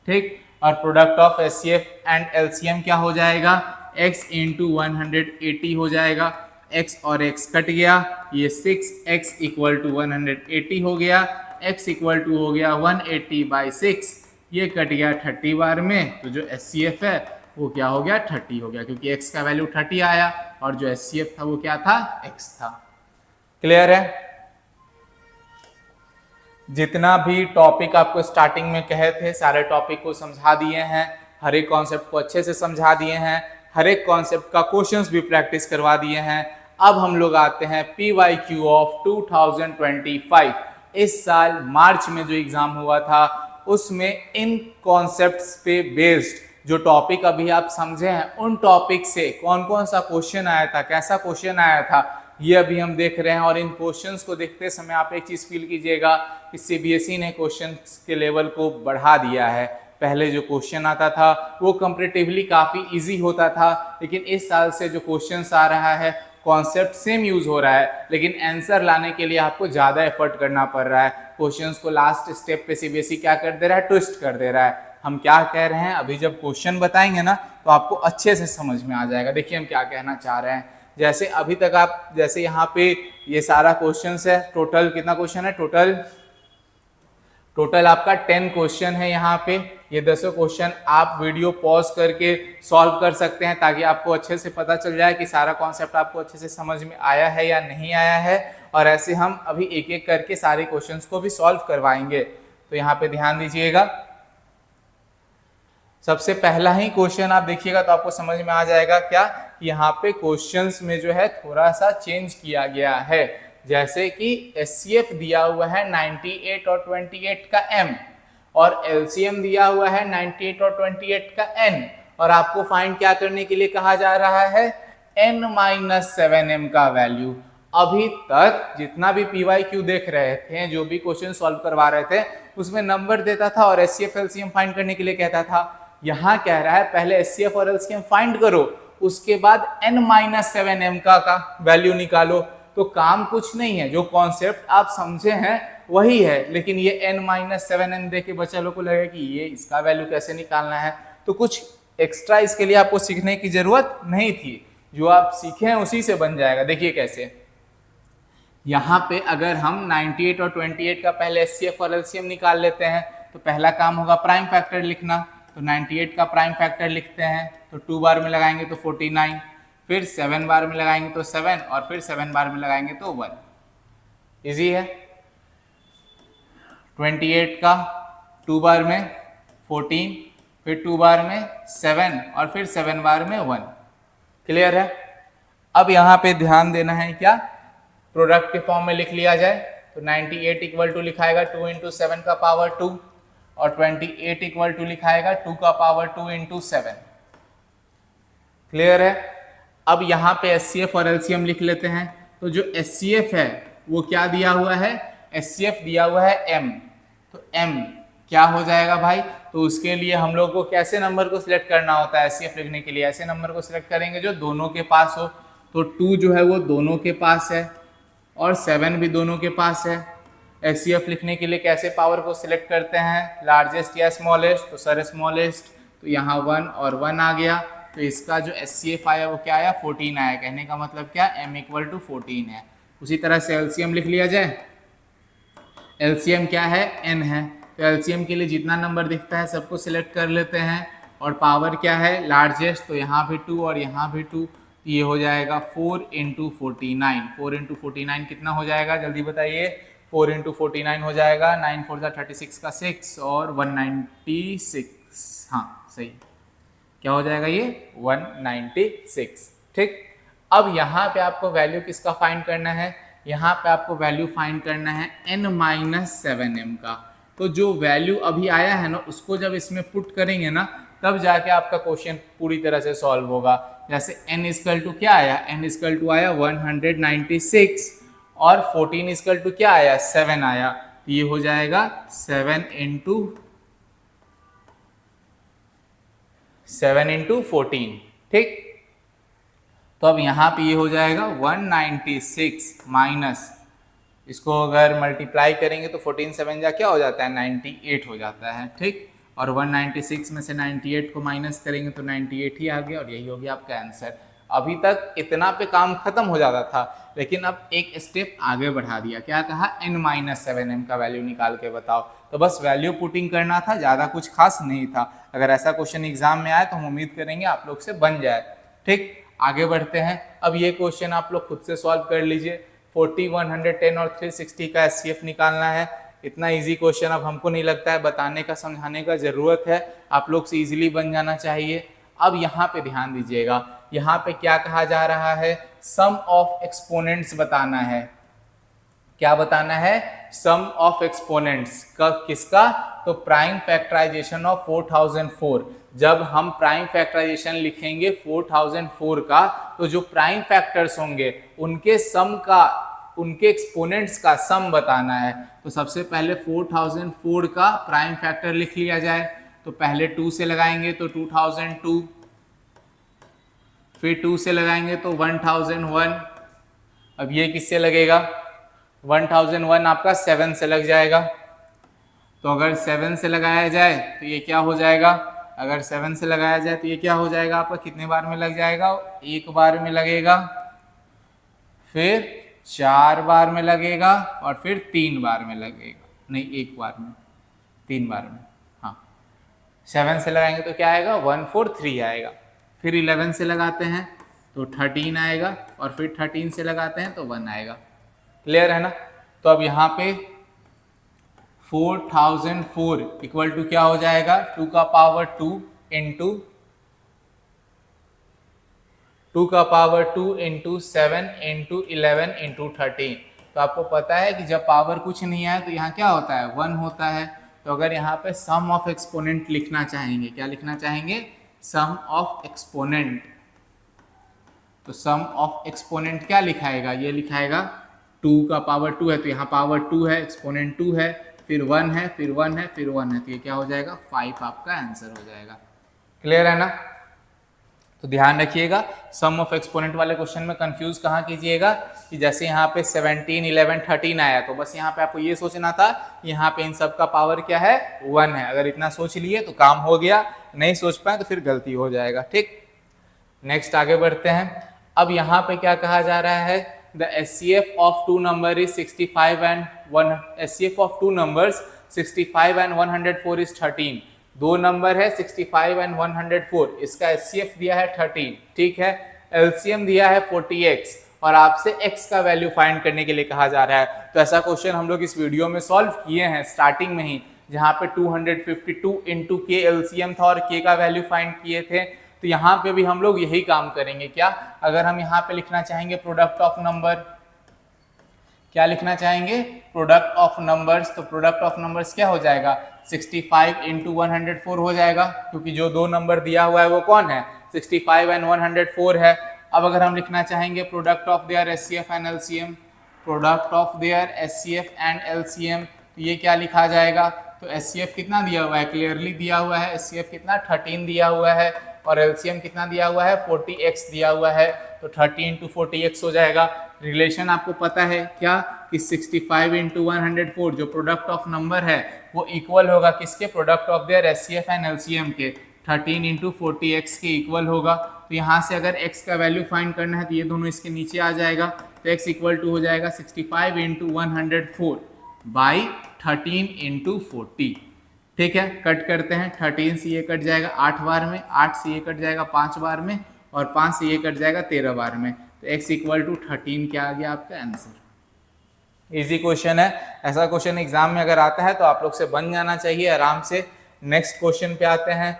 ठीक। और product of HCF and LCM क्या हो जाएगा, x इंटू 180 हो जाएगा। x और x कट गया, ये 6x इक्वल टू 180 हो गया, x इक्वल टू हो गया 180/6, ये कट गया 30 बार में, तो जो एचसीएफ है वो क्या हो गया, 30 हो गया, क्योंकि x का वैल्यू 30 आया और जो एचसीएफ था वो क्या था, x था। क्लियर है। जितना भी टॉपिक आपको स्टार्टिंग में कहे थे सारे टॉपिक को समझा दिए हैं, हर एक कॉन्सेप्ट को अच्छे से समझा दिए हैं, हर एक कॉन्सेप्ट का क्वेश्चंस भी प्रैक्टिस करवा दिए हैं। अब हम लोग आते हैं PYQ ऑफ 2025। इस साल मार्च में जो एग्जाम हुआ था उसमें इन कॉन्सेप्ट्स पे बेस्ड जो टॉपिक अभी आप समझे हैं, उन टॉपिक से कौन कौन सा क्वेश्चन आया था, कैसा क्वेश्चन आया था, ये अभी हम देख रहे हैं। और इन क्वेश्चंस को देखते समय आप एक चीज फील कीजिएगा कि सीबीएसई ने क्वेश्चंस के लेवल को बढ़ा दिया है। पहले जो क्वेश्चन आता था वो कंपैरेटिवली काफी इजी होता था, लेकिन इस साल से जो क्वेश्चंस आ रहा है कॉन्सेप्ट सेम यूज हो रहा है, लेकिन आंसर लाने के लिए आपको ज्यादा एफर्ट करना पड़ रहा है। क्वेश्चंस को लास्ट स्टेप पे सीबीएसई क्या कर दे रहा है, ट्विस्ट कर दे रहा है। हम क्या कह रहे हैं, अभी जब क्वेश्चन बताएंगे ना तो आपको अच्छे से समझ में आ जाएगा। देखिए हम क्या कहना चाह रहे हैं। जैसे अभी तक आप, जैसे यहाँ पे ये सारा क्वेश्चन है, टोटल कितना क्वेश्चन है, टोटल आपका 10 क्वेश्चन है यहाँ पे। ये 10 क्वेश्चन आप वीडियो पॉज करके सॉल्व कर सकते हैं, ताकि आपको अच्छे से पता चल जाए कि सारा कॉन्सेप्ट आपको अच्छे से समझ में आया है या नहीं आया है। और ऐसे हम अभी एक एक करके सारे क्वेश्चंस को भी सॉल्व करवाएंगे, तो यहाँ पे ध्यान दीजिएगा। सबसे पहला ही क्वेश्चन आप देखिएगा तो आपको समझ में आ जाएगा क्या, यहाँ पे क्वेश्चंस में जो है थोड़ा सा चेंज किया गया है। जैसे कि एचसीएफ दिया हुआ है 98 और 28 का m, और एलसीएम दिया हुआ है 98 और 28 का n, और आपको फाइंड क्या करने के लिए कहा जा रहा है, n-7m का वैल्यू। अभी तक जितना भी PYQ देख रहे थे, जो भी क्वेश्चन सॉल्व करवा रहे थे, उसमें नंबर देता था और एचसीएफ एलसीएम फाइंड करने के लिए कहता था। यहाँ कह रहा है पहले एचसीएफ और एलसीएम फाइंड करो, उसके बाद n-7m का वैल्यू निकालो। तो काम कुछ नहीं है, जो कॉन्सेप्ट आप समझे हैं वही है, लेकिन ये n-7m दे के बच्चा लोग को लगेगा कि ये इसका वैल्यू कैसे निकालना है। तो कुछ एक्स्ट्रा इसके लिए आपको सीखने की जरूरत नहीं थी, जो आप सीखे हैं उसी से बन जाएगा। देखिए कैसे, यहाँ पे अगर हम 98 और 28 का पहले एचसीएफ और एलसीएम निकाल लेते हैं, तो पहला काम होगा प्राइम फैक्टर लिखना। तो 98 का प्राइम फैक्टर लिखते हैं, तो 2 बार में लगाएंगे तो 49, फिर 7 बार में लगाएंगे तो 7, और फिर 7 बार में लगाएंगे तो 1। इजी है। 28 का 2 बार में 14, फिर 2 बार में 7, और फिर 7 बार में 1। क्लियर है। अब यहाँ पे ध्यान देना है, क्या प्रोडक्ट के फॉर्म में लिख लिया जाए, तो 98 इक्वल टू लिखाएगा 2 इंटू 7 का पावर 2, और 28 इक्वल टू लिखाएगा 2 का पावर 2 इंटू 7। क्लियर है। अब यहाँ पे एचसीएफ और एलसीएम लिख लेते हैं। तो जो एचसीएफ है वो क्या दिया हुआ है, एचसीएफ दिया हुआ है m, तो m क्या हो जाएगा भाई, तो उसके लिए हम लोग को कैसे नंबर को सिलेक्ट करना होता है एचसीएफ लिखने के लिए, ऐसे नंबर को सिलेक्ट करेंगे जो दोनों के पास हो। तो 2 जो है वो दोनों के पास है और 7 भी दोनों के पास है। एचसीएफ लिखने के लिए कैसे पावर को सिलेक्ट करते हैं, लार्जेस्ट या स्मॉलेस्ट, तो सर स्मॉलेस्ट, तो यहाँ 1 और 1 आ गया। तो इसका जो एचसीएफ आया वो क्या आया, 14 आया। कहने का मतलब क्या, m इक्वल टू 14 है। उसी तरह से एलसीएम लिख लिया जाए। एलसीएम क्या है, n है, तो एलसीएम के लिए जितना नंबर दिखता है सबको सिलेक्ट कर लेते हैं। और पावर क्या है, लार्जेस्ट, तो यहाँ भी 2 और यहाँ भी 2, तो ये हो जाएगा 4 इंटू 49। 4 इंटू 49 कितना हो जाएगा, जल्दी बताइए, 4 इंटू 49 हो जाएगा, 9 4 जा 36 का 6 और 196, हाँ सही, क्या हो जाएगा ये 196। ठीक, अब यहाँ पे आपको वैल्यू किसका फाइंड करना है, यहाँ पे आपको वैल्यू फाइंड करना है n-7m का। तो जो वैल्यू अभी आया है ना उसको जब इसमें पुट करेंगे ना तब जाके आपका क्वेश्चन पूरी तरह से सॉल्व होगा। जैसे n इक्वल टू क्या आया, n इक्वल टू आया 196 और 14 इक्वल टू क्या आया 7 आया, तो ये हो जाएगा 7 इंटू 14। ठीक, तो अब यहाँ पे ये हो जाएगा 196 माइनस, इसको अगर मल्टीप्लाई करेंगे तो 14 7 जा क्या हो जाता है 98 हो जाता है। ठीक, और 196 में से 98 को माइनस करेंगे तो 98 ही आ गया और यही हो गया आपका आंसर। अभी तक इतना पे काम खत्म हो जाता था, लेकिन अब एक स्टेप आगे बढ़ा दिया, क्या कहा n-7m का वैल्यू निकाल के बताओ। तो बस वैल्यू पुटिंग करना था, ज़्यादा कुछ खास नहीं था। अगर ऐसा क्वेश्चन एग्जाम में आए तो हम उम्मीद करेंगे आप लोग से बन जाए। ठीक, आगे बढ़ते हैं। अब ये क्वेश्चन आप लोग खुद से सॉल्व कर लीजिए। 40, 110 और 360 का SCF निकालना है। इतना इजी क्वेश्चन अब हमको नहीं लगता है बताने का समझाने का ज़रूरत है, आप लोग से इजीली बन जाना चाहिए। अब यहाँ पे ध्यान दीजिएगा, यहाँ पे क्या कहा जा रहा है, सम ऑफ एक्सपोनेंट्स बताना है। क्या बताना है, सम ऑफ एक्सपोनेंट्स का, किसका, तो प्राइम फैक्टराइजेशन ऑफ 4004। जब हम प्राइम फैक्टराइजेशन लिखेंगे 4004 का, तो जो प्राइम फैक्टर्स होंगे उनके सम का, उनके एक्सपोनेंट्स का सम बताना है। तो सबसे पहले 4004 का प्राइम फैक्टर लिख लिया जाए। तो पहले 2 से लगाएंगे तो 2002, फिर 2 से लगाएंगे तो 1001। अब ये किससे लगेगा, 1001 आपका 7 से लग जाएगा। तो अगर 7 से लगाया जाए तो ये क्या हो जाएगा, अगर 7 से लगाया जाए तो ये क्या हो जाएगा आपका, कितने बार में लग जाएगा, एक बार में लगेगा, फिर 4 बार में लगेगा और फिर 3 बार में लगेगा, नहीं एक बार में, 3 बार में, हाँ। 7 से लगाएंगे तो क्या आएगा 143 आएगा, फिर 11 से लगाते हैं तो 13 आएगा और फिर 13 से लगाते हैं तो 1 आएगा। क्लियर है ना। तो अब यहाँ पे 4004 इक्वल टू क्या हो जाएगा, 2 का पावर 2 इंटू 2 का पावर 2 इंटू 7 इंटू 11 इंटू 13। तो आपको पता है कि जब पावर कुछ नहीं आए तो यहाँ क्या होता है 1 होता है। तो अगर यहाँ पे सम ऑफ एक्सपोनेंट लिखना चाहेंगे, क्या लिखना चाहेंगे, सम ऑफ एक्सपोनेंट, तो सम ऑफ एक्सपोनेंट क्या लिखाएगा, ये लिखाएगा 2 का पावर 2 है तो यहाँ पावर 2 है, एक्सपोनेंट 2 है, फिर 1 है, फिर 1 है, फिर 1 है, तो ये क्या हो जाएगा 5 आपका आंसर हो जाएगा। क्लियर है ना। तो ध्यान रखिएगा, सम ऑफ एक्सपोनेंट वाले क्वेश्चन में कंफ्यूज कहाँ कीजिएगा कि जैसे यहाँ पे 17, 11, 13 आया तो बस यहाँ पे आपको ये सोचना था यहाँ पे इन सब का पावर क्या है 1 है। अगर इतना सोच लिए तो काम हो गया, नहीं सोच पाए तो फिर गलती हो जाएगा। ठीक, नेक्स्ट आगे बढ़ते हैं। अब यहाँ पे क्या कहा जा रहा है, the SCF of 2 number is 65 and 1, SCF of 2 numbers 65 and 104 is 13। 2 number है 65 एंड 104, इसका SCF दिया है 13, ठीक है, LCM दिया है 40x और आपसे x का वैल्यू फाइंड करने के लिए कहा जा रहा है। तो ऐसा क्वेश्चन हम लोग इस वीडियो में सॉल्व किए हैं स्टार्टिंग में ही, जहाँ पे 252 इंटू k LCM था और k का वैल्यू फाइंड किए थे। तो यहाँ पे भी हम लोग यही काम करेंगे। क्या, अगर हम यहाँ पे लिखना चाहेंगे प्रोडक्ट ऑफ नंबर, क्या लिखना चाहेंगे, प्रोडक्ट ऑफ नंबर्स, तो प्रोडक्ट ऑफ नंबर्स क्या हो जाएगा 65 इंटू 104 हो जाएगा, क्योंकि जो 2 नंबर दिया हुआ है वो कौन है 65 एंड 104 है। अब अगर हम लिखना चाहेंगे product of there SCF and LCM, product of there SCF and LCM, तो ये क्या लिखा जाएगा, तो SCF कितना दिया हुआ है, क्लियरली दिया हुआ है, SCF कितना 13 दिया हुआ है और LCM कितना दिया हुआ है 40x दिया हुआ है, तो 30 इंटू 40x हो जाएगा। रिलेशन आपको पता है क्या कि 65 इंटू 104 जो प्रोडक्ट ऑफ नंबर है वो इक्वल होगा किसके, product of there SCF and LCM के, 13 इंटू 40x के इक्वल होगा। तो यहाँ से अगर x का वैल्यू फाइंड करना है तो ये दोनों इसके नीचे आ जाएगा, तो x इक्वल टू हो जाएगा 65 इंटू 104 बाई 13 इंटू 40। ठीक है, कट करते हैं, 13 से ये कट जाएगा 8 बार में, 8 से ये कट जाएगा 5 बार में और 5 से ये कट जाएगा 13 बार में, तो x इक्वल टू 13 क्या आ गया आपका आंसर। इजी क्वेश्चन है, ऐसा क्वेश्चन एग्जाम में अगर आता है तो आप लोग से बन जाना चाहिए आराम से। नेक्स्ट क्वेश्चन पे आते हैं।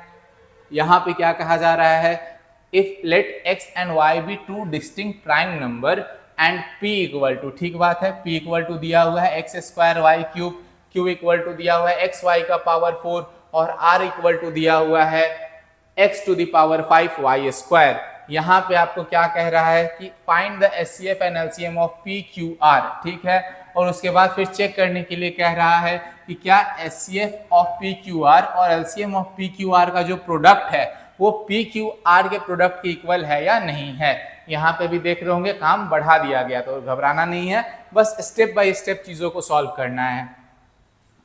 यहाँ पे क्या कहा जा रहा है, if let x and y be two distinct prime number and p equal to, ठीक बात है, p इक्वल टू दिया हुआ है x square y cube, q equal to दिया हुआ है x y का पावर 4 और r इक्वल टू दिया हुआ है x to the power 5 y square. यहाँ पे आपको क्या कह रहा है कि find the HCF and LCM of P Q R, ठीक है, और उसके बाद फिर चेक करने के लिए कह रहा है कि क्या HCF of P Q R और LCM of P Q R का जो प्रोडक्ट है वो P Q R के प्रोडक्ट के इक्वल है या नहीं है। यहाँ पे भी देख रहे होंगे काम बढ़ा दिया गया, तो घबराना नहीं है, बस स्टेप बाय स्टेप चीजों को सॉल्व करना है।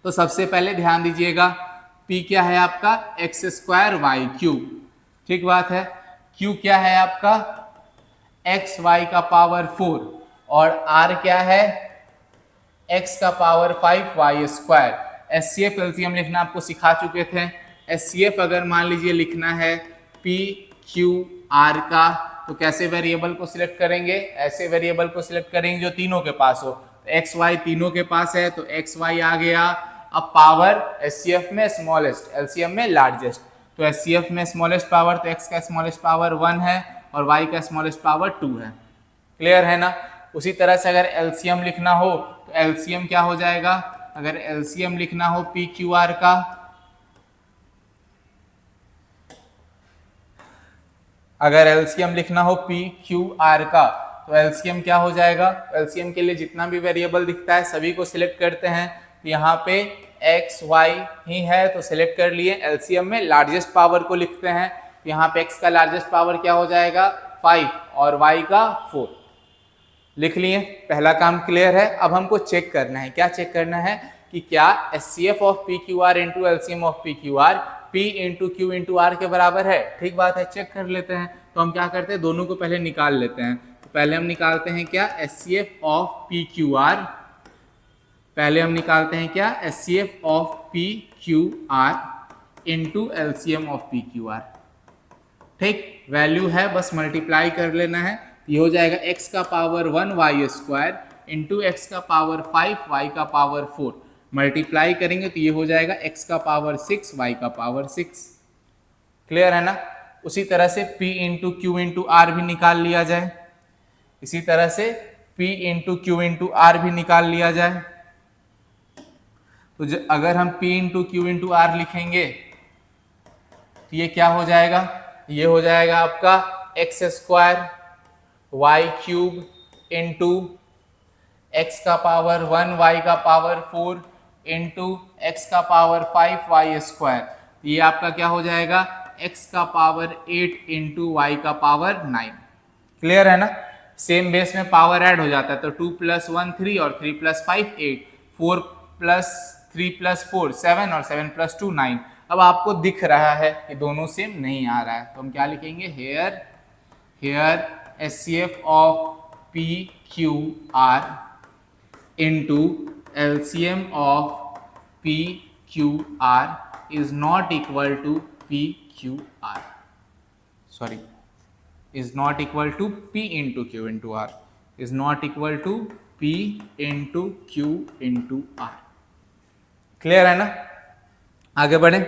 तो सबसे पहले ध्यान दीजिएगा, P क्या है आपका x स्क्वायर वाई क्यूब, ठीक बात है, Q क्या है आपका x y का पावर 4 और R क्या है x का power 5 y square. HCF LCM लिखना आपको सिखा चुके थे। HCF अगर मान लीजिए लिखना है P Q R का, तो कैसे वेरिएबल को सिलेक्ट करेंगे, ऐसे वेरिएबल को सिलेक्ट करेंगे जो तीनों के पास हो। तो x y तीनों के पास है तो x y आ गया। अब पावर HCF में स्मॉलेस्ट, LCM में लार्जेस्ट, तो HCF में स्मॉलेस्ट पावर, तो x का स्मॉलेस्ट पावर 1 है और y का स्मॉलेस्ट पावर 2 है। क्लियर है ना। उसी तरह से अगर LCM लिखना हो तो LCM क्या हो जाएगा, अगर LCM लिखना हो P Q R का, अगर LCM लिखना हो P Q R का तो LCM क्या हो जाएगा, LCM के लिए जितना भी वेरिएबल दिखता है सभी को सिलेक्ट करते हैं। तो यहाँ पे x y ही है तो सिलेक्ट कर लिए। LCM में लार्जेस्ट पावर को लिखते हैं, तो यहाँ पे x का लार्जेस्ट पावर क्या हो जाएगा 5 और y का 4, लिख लिए। पहला काम क्लियर है। अब हमको चेक करना है, क्या चेक करना है कि क्या HCF of P Q R into LCM of P Q R P into Q into R के बराबर है, ठीक बात है, चेक कर लेते हैं। तो हम क्या करते हैं, दोनों को पहले निकाल लेते हैं। तो पहले हम निकालते हैं क्या HCF of P Q R, पहले हम निकालते हैं क्या HCF of P Q R into LCM of P Q R, ठीक, वैल्यू है बस मल्टीप्लाई कर लेना है। ये हो जाएगा x का power 1 y square into x का पावर 5 y का पावर 4, मल्टीप्लाई करेंगे तो ये हो जाएगा x का पावर 6 y का पावर 6। क्लियर है ना। उसी तरह से p into Q into r भी निकाल लिया जाए, इसी तरह से p into Q into r भी निकाल लिया जाए। तो अगर हम p into Q into r लिखेंगे तो ये क्या हो जाएगा, ये हो जाएगा आपका x square y cube into x का पावर 1 वाई का पावर 4 इंटू एक्स का पावर 5 वाई स्क्वायर। ये आपका क्या हो जाएगा एक्स का पावर 8 इंटू वाई का पावर 9। क्लियर है ना। सेम बेस में पावर ऐड हो जाता है, तो 2 + 1 3 और 3 + 5 8, 4 + 3 + 4 7 और 7 + 2 9। अब आपको दिख रहा है कि दोनों सेम नहीं आ रहा है, तो हम क्या लिखेंगे, here HCF of P Q R into LCM of P Q R is not equal to P Q R, sorry, is not equal to P into Q into R, is not equal to P into Q into R। Clear है ना। आगे बढ़े।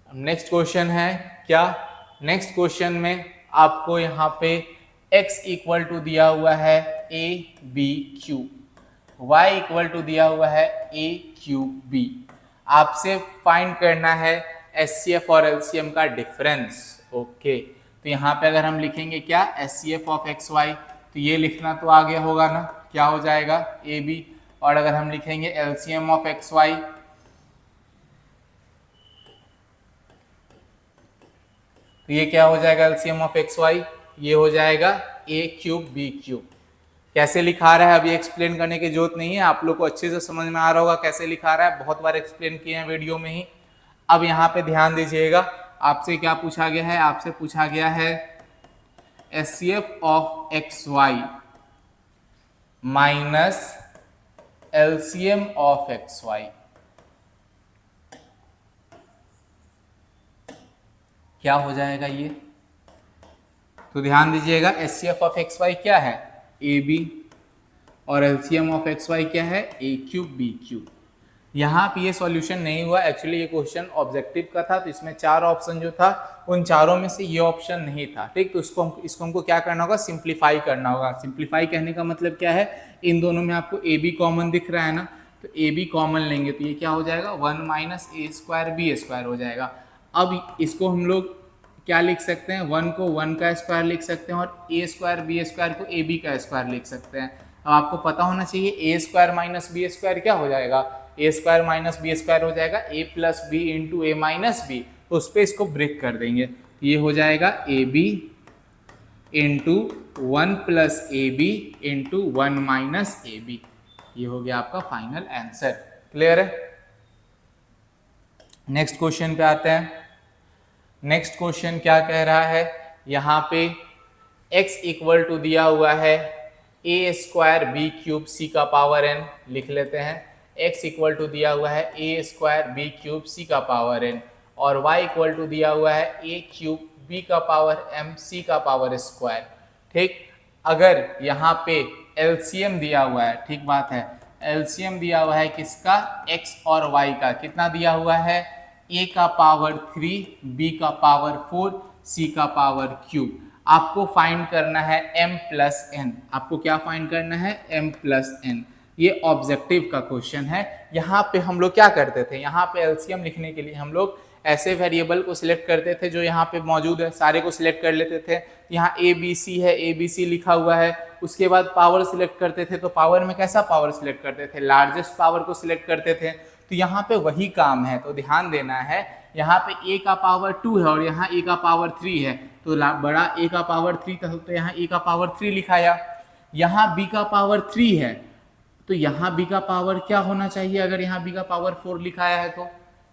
नेक्स्ट क्वेश्चन है क्या, नेक्स्ट क्वेश्चन में आपको यहाँ पे x इक्वल टू दिया हुआ है a b q, y equal to दिया हुआ है a q b। आपसे फाइंड करना है HCF और LCM का डिफरेंस। ओके, तो यहाँ पे अगर हम लिखेंगे क्या HCF ऑफ XY, तो ये लिखना तो आ गया होगा ना, क्या हो जाएगा AB। और अगर हम लिखेंगे LCM ऑफ XY, तो ये क्या हो जाएगा LCM ऑफ XY, ये हो जाएगा A क्यूब B क्यूब। कैसे लिखा रहा है अभी एक्सप्लेन करने की जरूरत नहीं है, आप लोग को अच्छे से समझ में आ रहा होगा कैसे लिखा रहा है, बहुत बार एक्सप्लेन किए हैं वीडियो में ही। अब यहाँ पे ध्यान दीजिएगा, आपसे क्या पूछा गया है, आपसे पूछा गया है HCF of XY minus LCM of XY, क्या हो जाएगा ये। तो ध्यान दीजिएगा HCF ऑफ XY क्या है AB, और एलसीएम ऑफ एक्स वाई क्या है, ए क्यूब बी क्यूब। यहाँ पे ये सॉल्यूशन नहीं हुआ, एक्चुअली ये क्वेश्चन ऑब्जेक्टिव का था, तो इसमें 4 ऑप्शन जो था उन चारों में से ये ऑप्शन नहीं था, ठीक। तो इसको हमको क्या करना होगा, सिंप्लीफाई करना होगा। सिंप्लीफाई कहने का मतलब क्या है, इन दोनों में आपको ए बी कॉमन दिख रहा है ना, तो ए बी कॉमन लेंगे तो ये क्या हो जाएगा, 1 माइनस ए स्क्वायर बी स्क्वायर हो जाएगा। अब इसको हम लोग क्या लिख सकते हैं, 1 को 1 का स्क्वायर लिख सकते हैं और ए स्क्वायर बी स्क्वायर को ए बी का स्क्वायर लिख सकते हैं। अब आपको पता होना चाहिए ए स्क्वायर माइनस बी स्क्वायर क्या हो जाएगा, ए स्क्वायर माइनस बी स्क्वायर हो जाएगा ए प्लस बी इंटू ए माइनस बी, तो उस पर इसको ब्रेक कर देंगे, ये हो जाएगा A B into 1 plus A B into 1 minus A B. ये हो गया आपका फाइनल आंसर। क्लियर है। नेक्स्ट क्वेश्चन पे आते हैं। नेक्स्ट क्वेश्चन क्या कह रहा है, यहाँ पे x इक्वल टू दिया हुआ है ए स्क्वायर बी क्यूब सी का पावर n, लिख लेते हैं। x इक्वल टू दिया हुआ है ए स्क्वायर बी क्यूब सी का पावर n, और y इक्वल टू दिया हुआ है ए क्यूब बी का पावर m सी का पावर स्क्वायर, ठीक। अगर यहाँ पे एलसीएम दिया हुआ है, ठीक बात है, एलसीएम दिया हुआ है किसका, x और y का, कितना दिया हुआ है, a का पावर 3, b का पावर 4, c का पावर क्यूब। आपको फाइंड करना है m प्लस n, आपको क्या फाइंड करना है, m प्लस n। ये ऑब्जेक्टिव का क्वेश्चन है। यहाँ पे हम लोग क्या करते थे, यहाँ पे एलसीएम लिखने के लिए हम लोग ऐसे वेरिएबल को सिलेक्ट करते थे जो यहाँ पे मौजूद है, सारे को सिलेक्ट कर लेते थे। यहाँ ए बी सी है, ए बी सी लिखा हुआ है, उसके बाद पावर सिलेक्ट करते थे, तो पावर में कैसा पावर सिलेक्ट करते थे, लार्जेस्ट पावर को सिलेक्ट करते थे। तो यहाँ पे वही काम है, तो ध्यान देना है, यहाँ पे a का पावर 2 है और यहाँ a का पावर 3 है, तो बड़ा a का पावर 3 था, तो यहाँ a का पावर 3 लिखाया। यहाँ b का पावर 3 है, तो यहाँ b का पावर क्या होना चाहिए, अगर यहाँ b का पावर 4 लिखाया है तो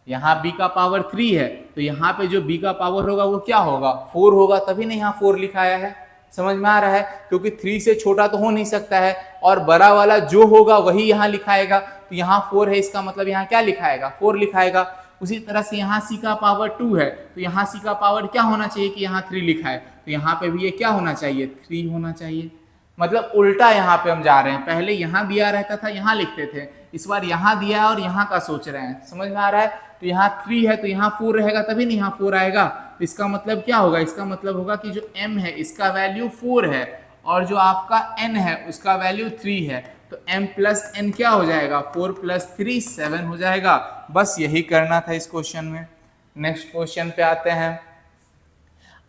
यहाँ b का पावर 3 है, तो यहाँ पे जो b का पावर होगा वो क्या होगा, 4 होगा, तभी नहीं यहाँ 4 लिखाया है। समझ में आ रहा है, क्योंकि 3 से छोटा तो हो नहीं सकता है, और बड़ा वाला जो होगा वही यहाँ लिखाएगा, तो यहाँ 4 है, इसका मतलब यहाँ क्या लिखाएगा, 4 लिखाएगा। उसी तरह से यहाँ c का पावर 2 है, तो यहाँ c का पावर क्या होना चाहिए कि यहाँ 3 लिखा है, तो यहाँ पे भी ये क्या होना चाहिए, 3 होना चाहिए। मतलब उल्टा यहाँ पे हम जा रहे हैं, पहले यहाँ दिया रहता था यहाँ लिखते थे, इस बार यहाँ दिया और यहाँ का सोच रहे हैं। समझ में आ रहा है, तो यहाँ 3 है तो यहाँ 4 रहेगा, तभी नहीं यहाँ 4 आएगा। तो इसका मतलब क्या होगा, इसका मतलब होगा कि जो m है इसका वैल्यू 4 है और जो आपका n है उसका वैल्यू 3 है, तो m प्लस n क्या हो जाएगा, 4 प्लस 3 7 हो जाएगा। बस यही करना था इस क्वेश्चन में। नेक्स्ट क्वेश्चन पे आते हैं।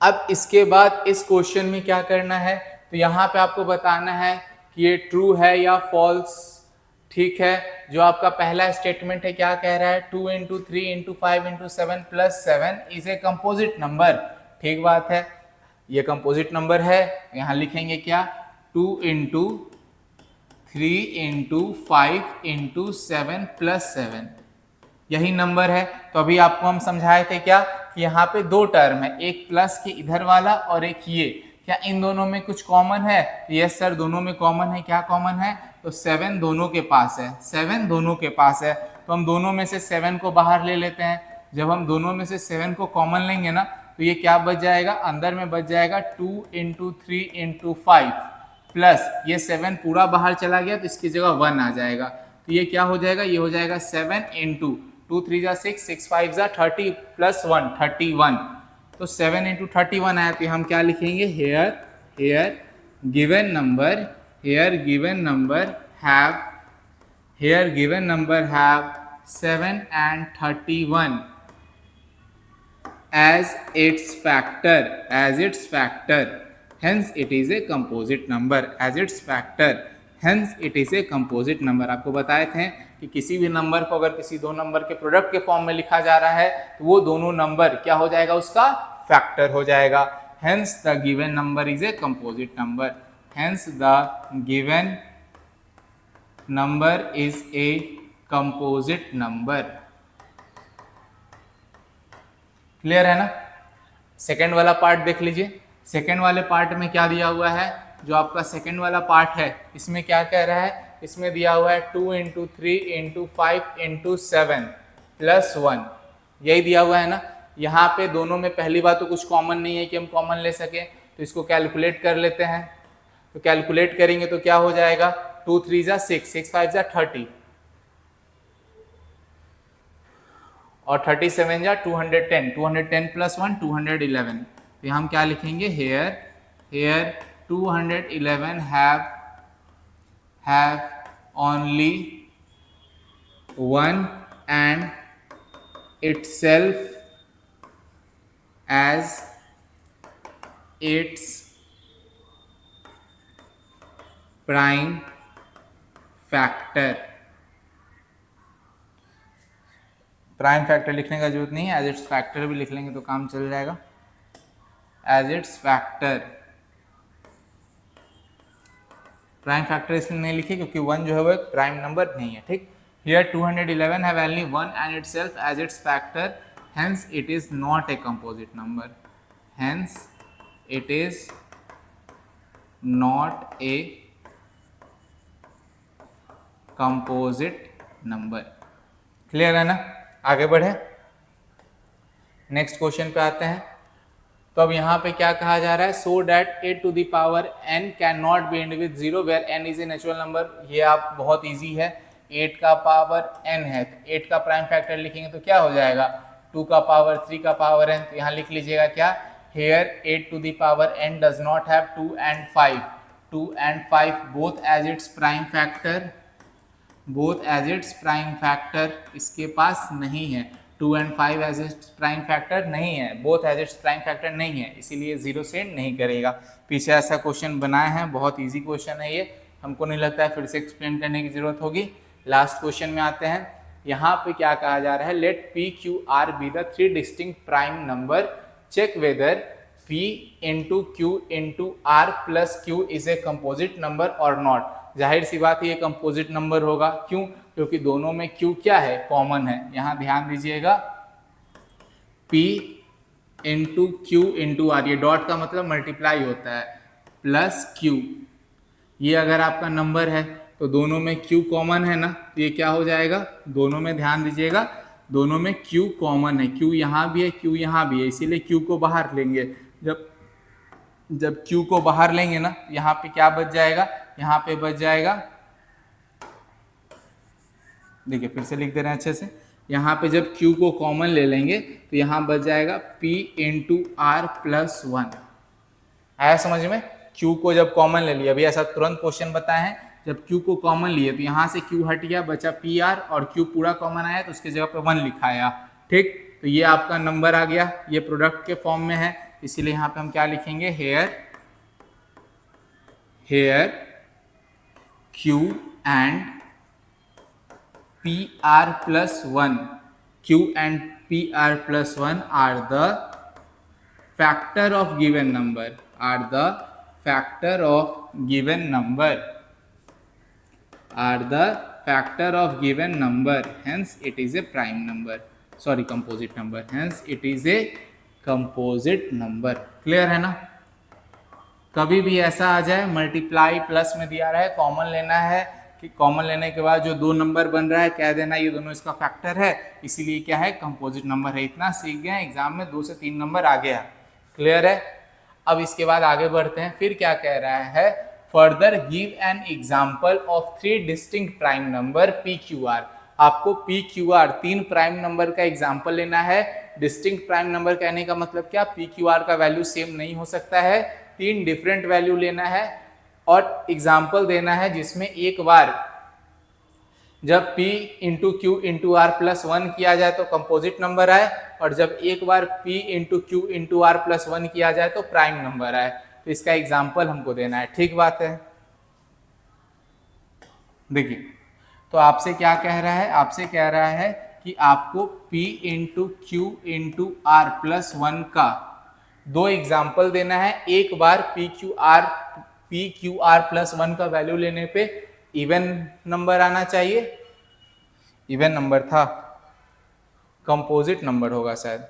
अब इसके बाद इस क्वेश्चन में क्या करना है, तो यहाँ पे आपको बताना है कि ये ट्रू है या फॉल्स, ठीक है। जो आपका पहला स्टेटमेंट है क्या कह रहा है, 2 into 3 into 5 into 7 plus 7 is a composite number, ठीक बात है, ये कंपोजिट नंबर है। यहाँ लिखेंगे क्या, 2 इंटू 3 इंटू 5 इंटू 7 प्लस 7, यही नंबर है। तो अभी आपको हम समझाए थे क्या कि यहाँ पे 2 टर्म है, एक प्लस के इधर वाला और एक ये, क्या इन दोनों में कुछ कॉमन है, यस सर दोनों में कॉमन है। क्या कॉमन है, तो 7 दोनों के पास है, 7 दोनों के पास है, तो हम दोनों में से 7 को बाहर ले लेते हैं। जब हम दोनों में से 7 को कॉमन लेंगे ना, तो ये क्या बच जाएगा, अंदर में बच जाएगा 2 इंटू 3 इंटू 5 प्लस ये 7 पूरा बाहर चला गया तो इसकी जगह 1 आ जाएगा, तो ये क्या हो जाएगा, ये हो जाएगा 7 इंटू 2 3 जा 6 6 5 जा 30 प्लस 1 31, तो 7 इंटू 31 आया, तो हम क्या लिखेंगे, here given number have 7 and 31 as its factor, hence it is a composite number, आपको बताए थे कि किसी भी नंबर को अगर किसी दो नंबर के प्रोडक्ट के फॉर्म में लिखा जा रहा है तो वो दोनों नंबर क्या हो जाएगा, उसका फैक्टर हो जाएगा। hence the given number is a composite number, hence the given number is a composite number। Clear है ना। सेकेंड वाला पार्ट देख लीजिए। सेकेंड वाले पार्ट में क्या दिया हुआ है, जो आपका सेकेंड वाला पार्ट है इसमें क्या कह रहा है, इसमें दिया हुआ है 2 इंटू 3 इंटू 5 इंटू 7 प्लस 1, यही दिया हुआ है ना। यहाँ पे दोनों में पहली बात तो कुछ कॉमन नहीं है कि हम कॉमन ले सकें, तो इसको कैलकुलेट कर लेते हैं। तो कैलकुलेट करेंगे तो क्या हो जाएगा, 2 3 जा 6, 6 5 जा 30 और 37 जा 210, 210 प्लस 1 211। तो हम क्या लिखेंगे, hair 211 have only one and itself as its prime factor। Prime factor लिखने का जरूरत नहीं है, एज इट्स फैक्टर भी लिख लेंगे तो काम चल जाएगा। As its factor, prime factor इसलिए नहीं लिखे क्योंकि 1 जो है वो एक प्राइम नंबर नहीं है, ठीक। Here 211 have only 1 and itself as its factor, hence it is not a composite number, hence it is not a composite number. Clear है ना? आगे बढ़े, नेक्स्ट क्वेश्चन पे आते हैं। तो अब यहाँ पे क्या कहा जा रहा है, so that 8 to the power n can not be end with 0 where n is a natural number. ये आप बहुत इजी है, 8 का पावर n है, 8 का प्राइम फैक्टर लिखेंगे तो क्या हो जाएगा, 2 का पावर 3 का पावर n। तो यहाँ लिख लीजिएगा क्या, here 8 to the power n does not have 2 and 5, 2 and 5 both as its prime factor, both as its prime factor इसके पास नहीं है, 2 and 5 as its prime factor नहीं है, both as its prime factor नहीं है, इसीलिए 0 से नहीं करेगा। पीछे ऐसा क्वेश्चन बनाए हैं, बहुत इजी क्वेश्चन है ये, हमको नहीं लगता है फिर से एक्सप्लेन करने की जरूरत होगी। लास्ट क्वेश्चन में आते हैं। यहाँ पे क्या कहा जा रहा है, let P Q R be the 3 distinct prime number, check whether p into Q into R plus Q is a composite number और नॉट। जाहिर सी बात है ये कंपोजिट नंबर होगा, क्यों, क्योंकि दोनों में q क्या है, कॉमन है। यहाँ ध्यान दीजिएगा, p into Q into R, ये डॉट का मतलब मल्टीप्लाई होता है, प्लस q, ये अगर आपका नंबर है तो दोनों में q कॉमन है ना, तो ये क्या हो जाएगा, दोनों में ध्यान दीजिएगा, दोनों में q कॉमन है, q यहाँ भी है, q यहाँ भी है, इसीलिए q को बाहर लेंगे। जब q को बाहर लेंगे ना, यहाँ पे क्या बच जाएगा, यहाँ पे बच जाएगा, देखिए फिर से लिख दे रहे हैं अच्छे से, यहाँ पे जब q को कॉमन ले लेंगे तो यहाँ बच जाएगा p इंटू आर प्लस 1। आया समझ में? q को जब कॉमन ले लिया, अभी ऐसा तुरंत क्वेश्चन बताए हैं, जब q को कॉमन लिए तो यहाँ से q हट गया, बचा pr, और q पूरा कॉमन आया तो उसके जगह पे 1 लिखाया, ठीक। तो ये आपका नंबर आ गया, ये प्रोडक्ट के फॉर्म में है, इसीलिए यहाँ पे हम क्या लिखेंगे, here q and pr plus 1, q and pr plus 1 are the factor of given number, are the factor of given number, are the factor of given number, hence it is a prime number, sorry composite number, hence it is a composite number। Clear है ना? कभी भी ऐसा आ जाए, मल्टीप्लाई प्लस में दिया रहा है, कॉमन लेना है, कि कॉमन लेने के बाद जो दो नंबर बन रहा है कह देना ये दोनों इसका फैक्टर है, इसीलिए क्या है, कंपोजिट नंबर है। इतना सीख गए, एग्जाम में 2 से 3 नंबर आ गया। क्लियर है? अब इसके बाद आगे बढ़ते हैं, फिर क्या कह रहा है, further give an example of 3 distinct prime number P Q R. आपको P Q R 3 prime number का एग्जाम्पल लेना है। डिस्टिंक्ट प्राइम नंबर कहने का मतलब क्या, पी क्यू आर का वैल्यू सेम नहीं हो सकता है, 3 डिफरेंट वैल्यू लेना है और एग्जाम्पल देना है जिसमें एक बार जब p into Q into R plus 1 किया जाए तो कंपोजिट नंबर आए, और जब एक बार p into Q into R plus 1 किया जाए तो प्राइम नंबर आए। तो इसका एग्जाम्पल हमको देना है, ठीक बात है। देखिए तो आपसे क्या कह रहा है, आपसे कह रहा है कि आपको p into Q into R plus 1 का 2 एग्जाम्पल देना है। एक बार p क्यू आर प्लस 1 का वैल्यू लेने पे इवन नंबर आना चाहिए, इवन नंबर था, कंपोजिट नंबर होगा शायद,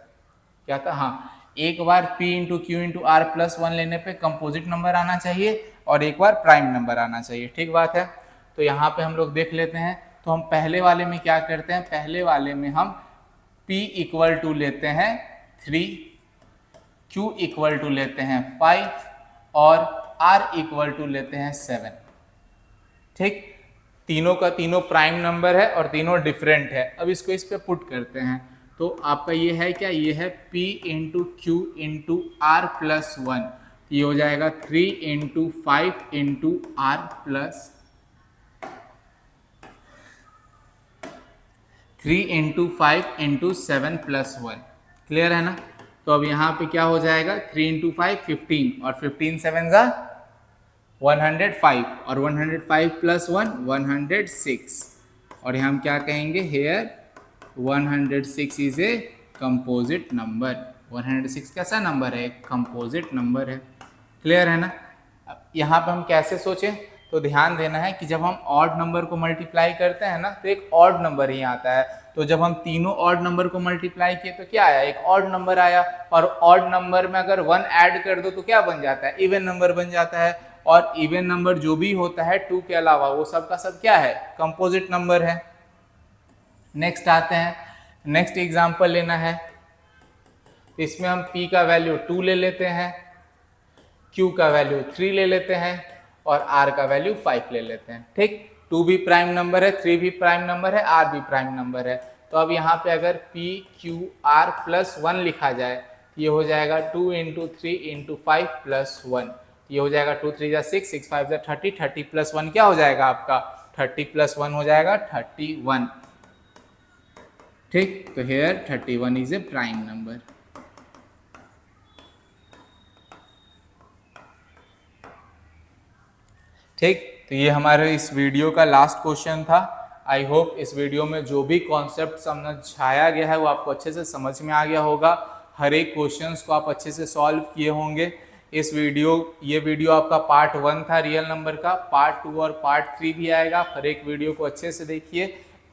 क्या था, हाँ, एक बार p into Q into R plus 1 लेने पे कंपोजिट नंबर आना चाहिए और एक बार प्राइम नंबर आना चाहिए, ठीक बात है। तो यहाँ पे हम लोग देख लेते हैं। तो हम पहले वाले में क्या करते हैं, पहले वाले में हम p इक्वल टू लेते हैं 3, q इक्वल टू लेते हैं 5 और r इक्वल टू लेते हैं 7, ठीक, तीनों का तीनों प्राइम नंबर है और तीनों डिफरेंट है। अब इसको इस पे पुट करते हैं, तो आपका ये है क्या, ये है P into Q into R plus 1, ये हो जाएगा 3 into 5 into R plus 3 into 5 into 7 plus 1। Clear है ना? तो अब यहाँ पे क्या हो जाएगा, 3 इंटू 5 15 और 15 7 जा 105 और 105 प्लस 1 106, और यहाँ हम क्या कहेंगे, here 106 is a composite number. 106 कैसा नंबर है, कंपोजिट नंबर है। क्लियर है ना? अब यहाँ पे हम कैसे सोचें, तो ध्यान देना है कि जब हम ऑड नंबर को मल्टीप्लाई करते हैं ना, तो एक ऑड नंबर ही आता है। तो जब हम तीनों ऑड नंबर को मल्टीप्लाई किए तो क्या आया, एक ऑड नंबर आया, और ऑड नंबर में अगर 1 ऐड कर दो तो क्या बन जाता है, इवन नंबर बन जाता है। और इवन नंबर जो भी होता है 2 के अलावा वो सब का सब क्या है, कंपोजिट नंबर है। नेक्स्ट आते हैं, नेक्स्ट एग्जांपल लेना है, इसमें हम p का वैल्यू 2 ले लेते हैं, q का वैल्यू 3 ले लेते हैं और r का वैल्यू 5 ले लेते हैं। ठीक, 2 भी प्राइम नंबर है, 3 भी प्राइम नंबर है, r भी प्राइम नंबर है। तो अब यहाँ पे अगर p q r प्लस 1 लिखा जाए, ये हो जाएगा 2 इंटू 3 इंटू 5 प्लस 1, ये हो जाएगा 2 3 जा 6 6 5 जा 30, 30 प्लस 1 क्या हो जाएगा आपका, 30 प्लस 1 हो जाएगा 31। ठीक, तो here 31 is a prime number. ठीक, तो ये हमारे इस वीडियो का लास्ट क्वेश्चन था। आई होप इस वीडियो में जो भी कॉन्सेप्ट समझाया गया है वो आपको अच्छे से समझ में आ गया होगा। हर एक क्वेश्चंस को आप अच्छे से सॉल्व किए होंगे। ये वीडियो आपका पार्ट 1 था रियल नंबर का, पार्ट 2 और पार्ट 3 भी आएगा। हर एक वीडियो को अच्छे से देखिए।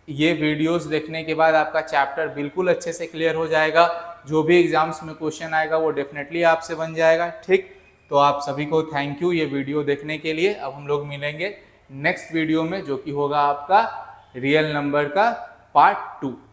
ये वीडियोस देखने के बाद आपका चैप्टर बिल्कुल अच्छे से क्लियर हो जाएगा। जो भी एग्जाम्स में क्वेश्चन आएगा वो डेफिनेटली आपसे बन जाएगा। ठीक, तो आप सभी को थैंक यू ये वीडियो देखने के लिए। अब हम लोग मिलेंगे नेक्स्ट वीडियो में, जो कि होगा आपका रियल नंबर का पार्ट 2।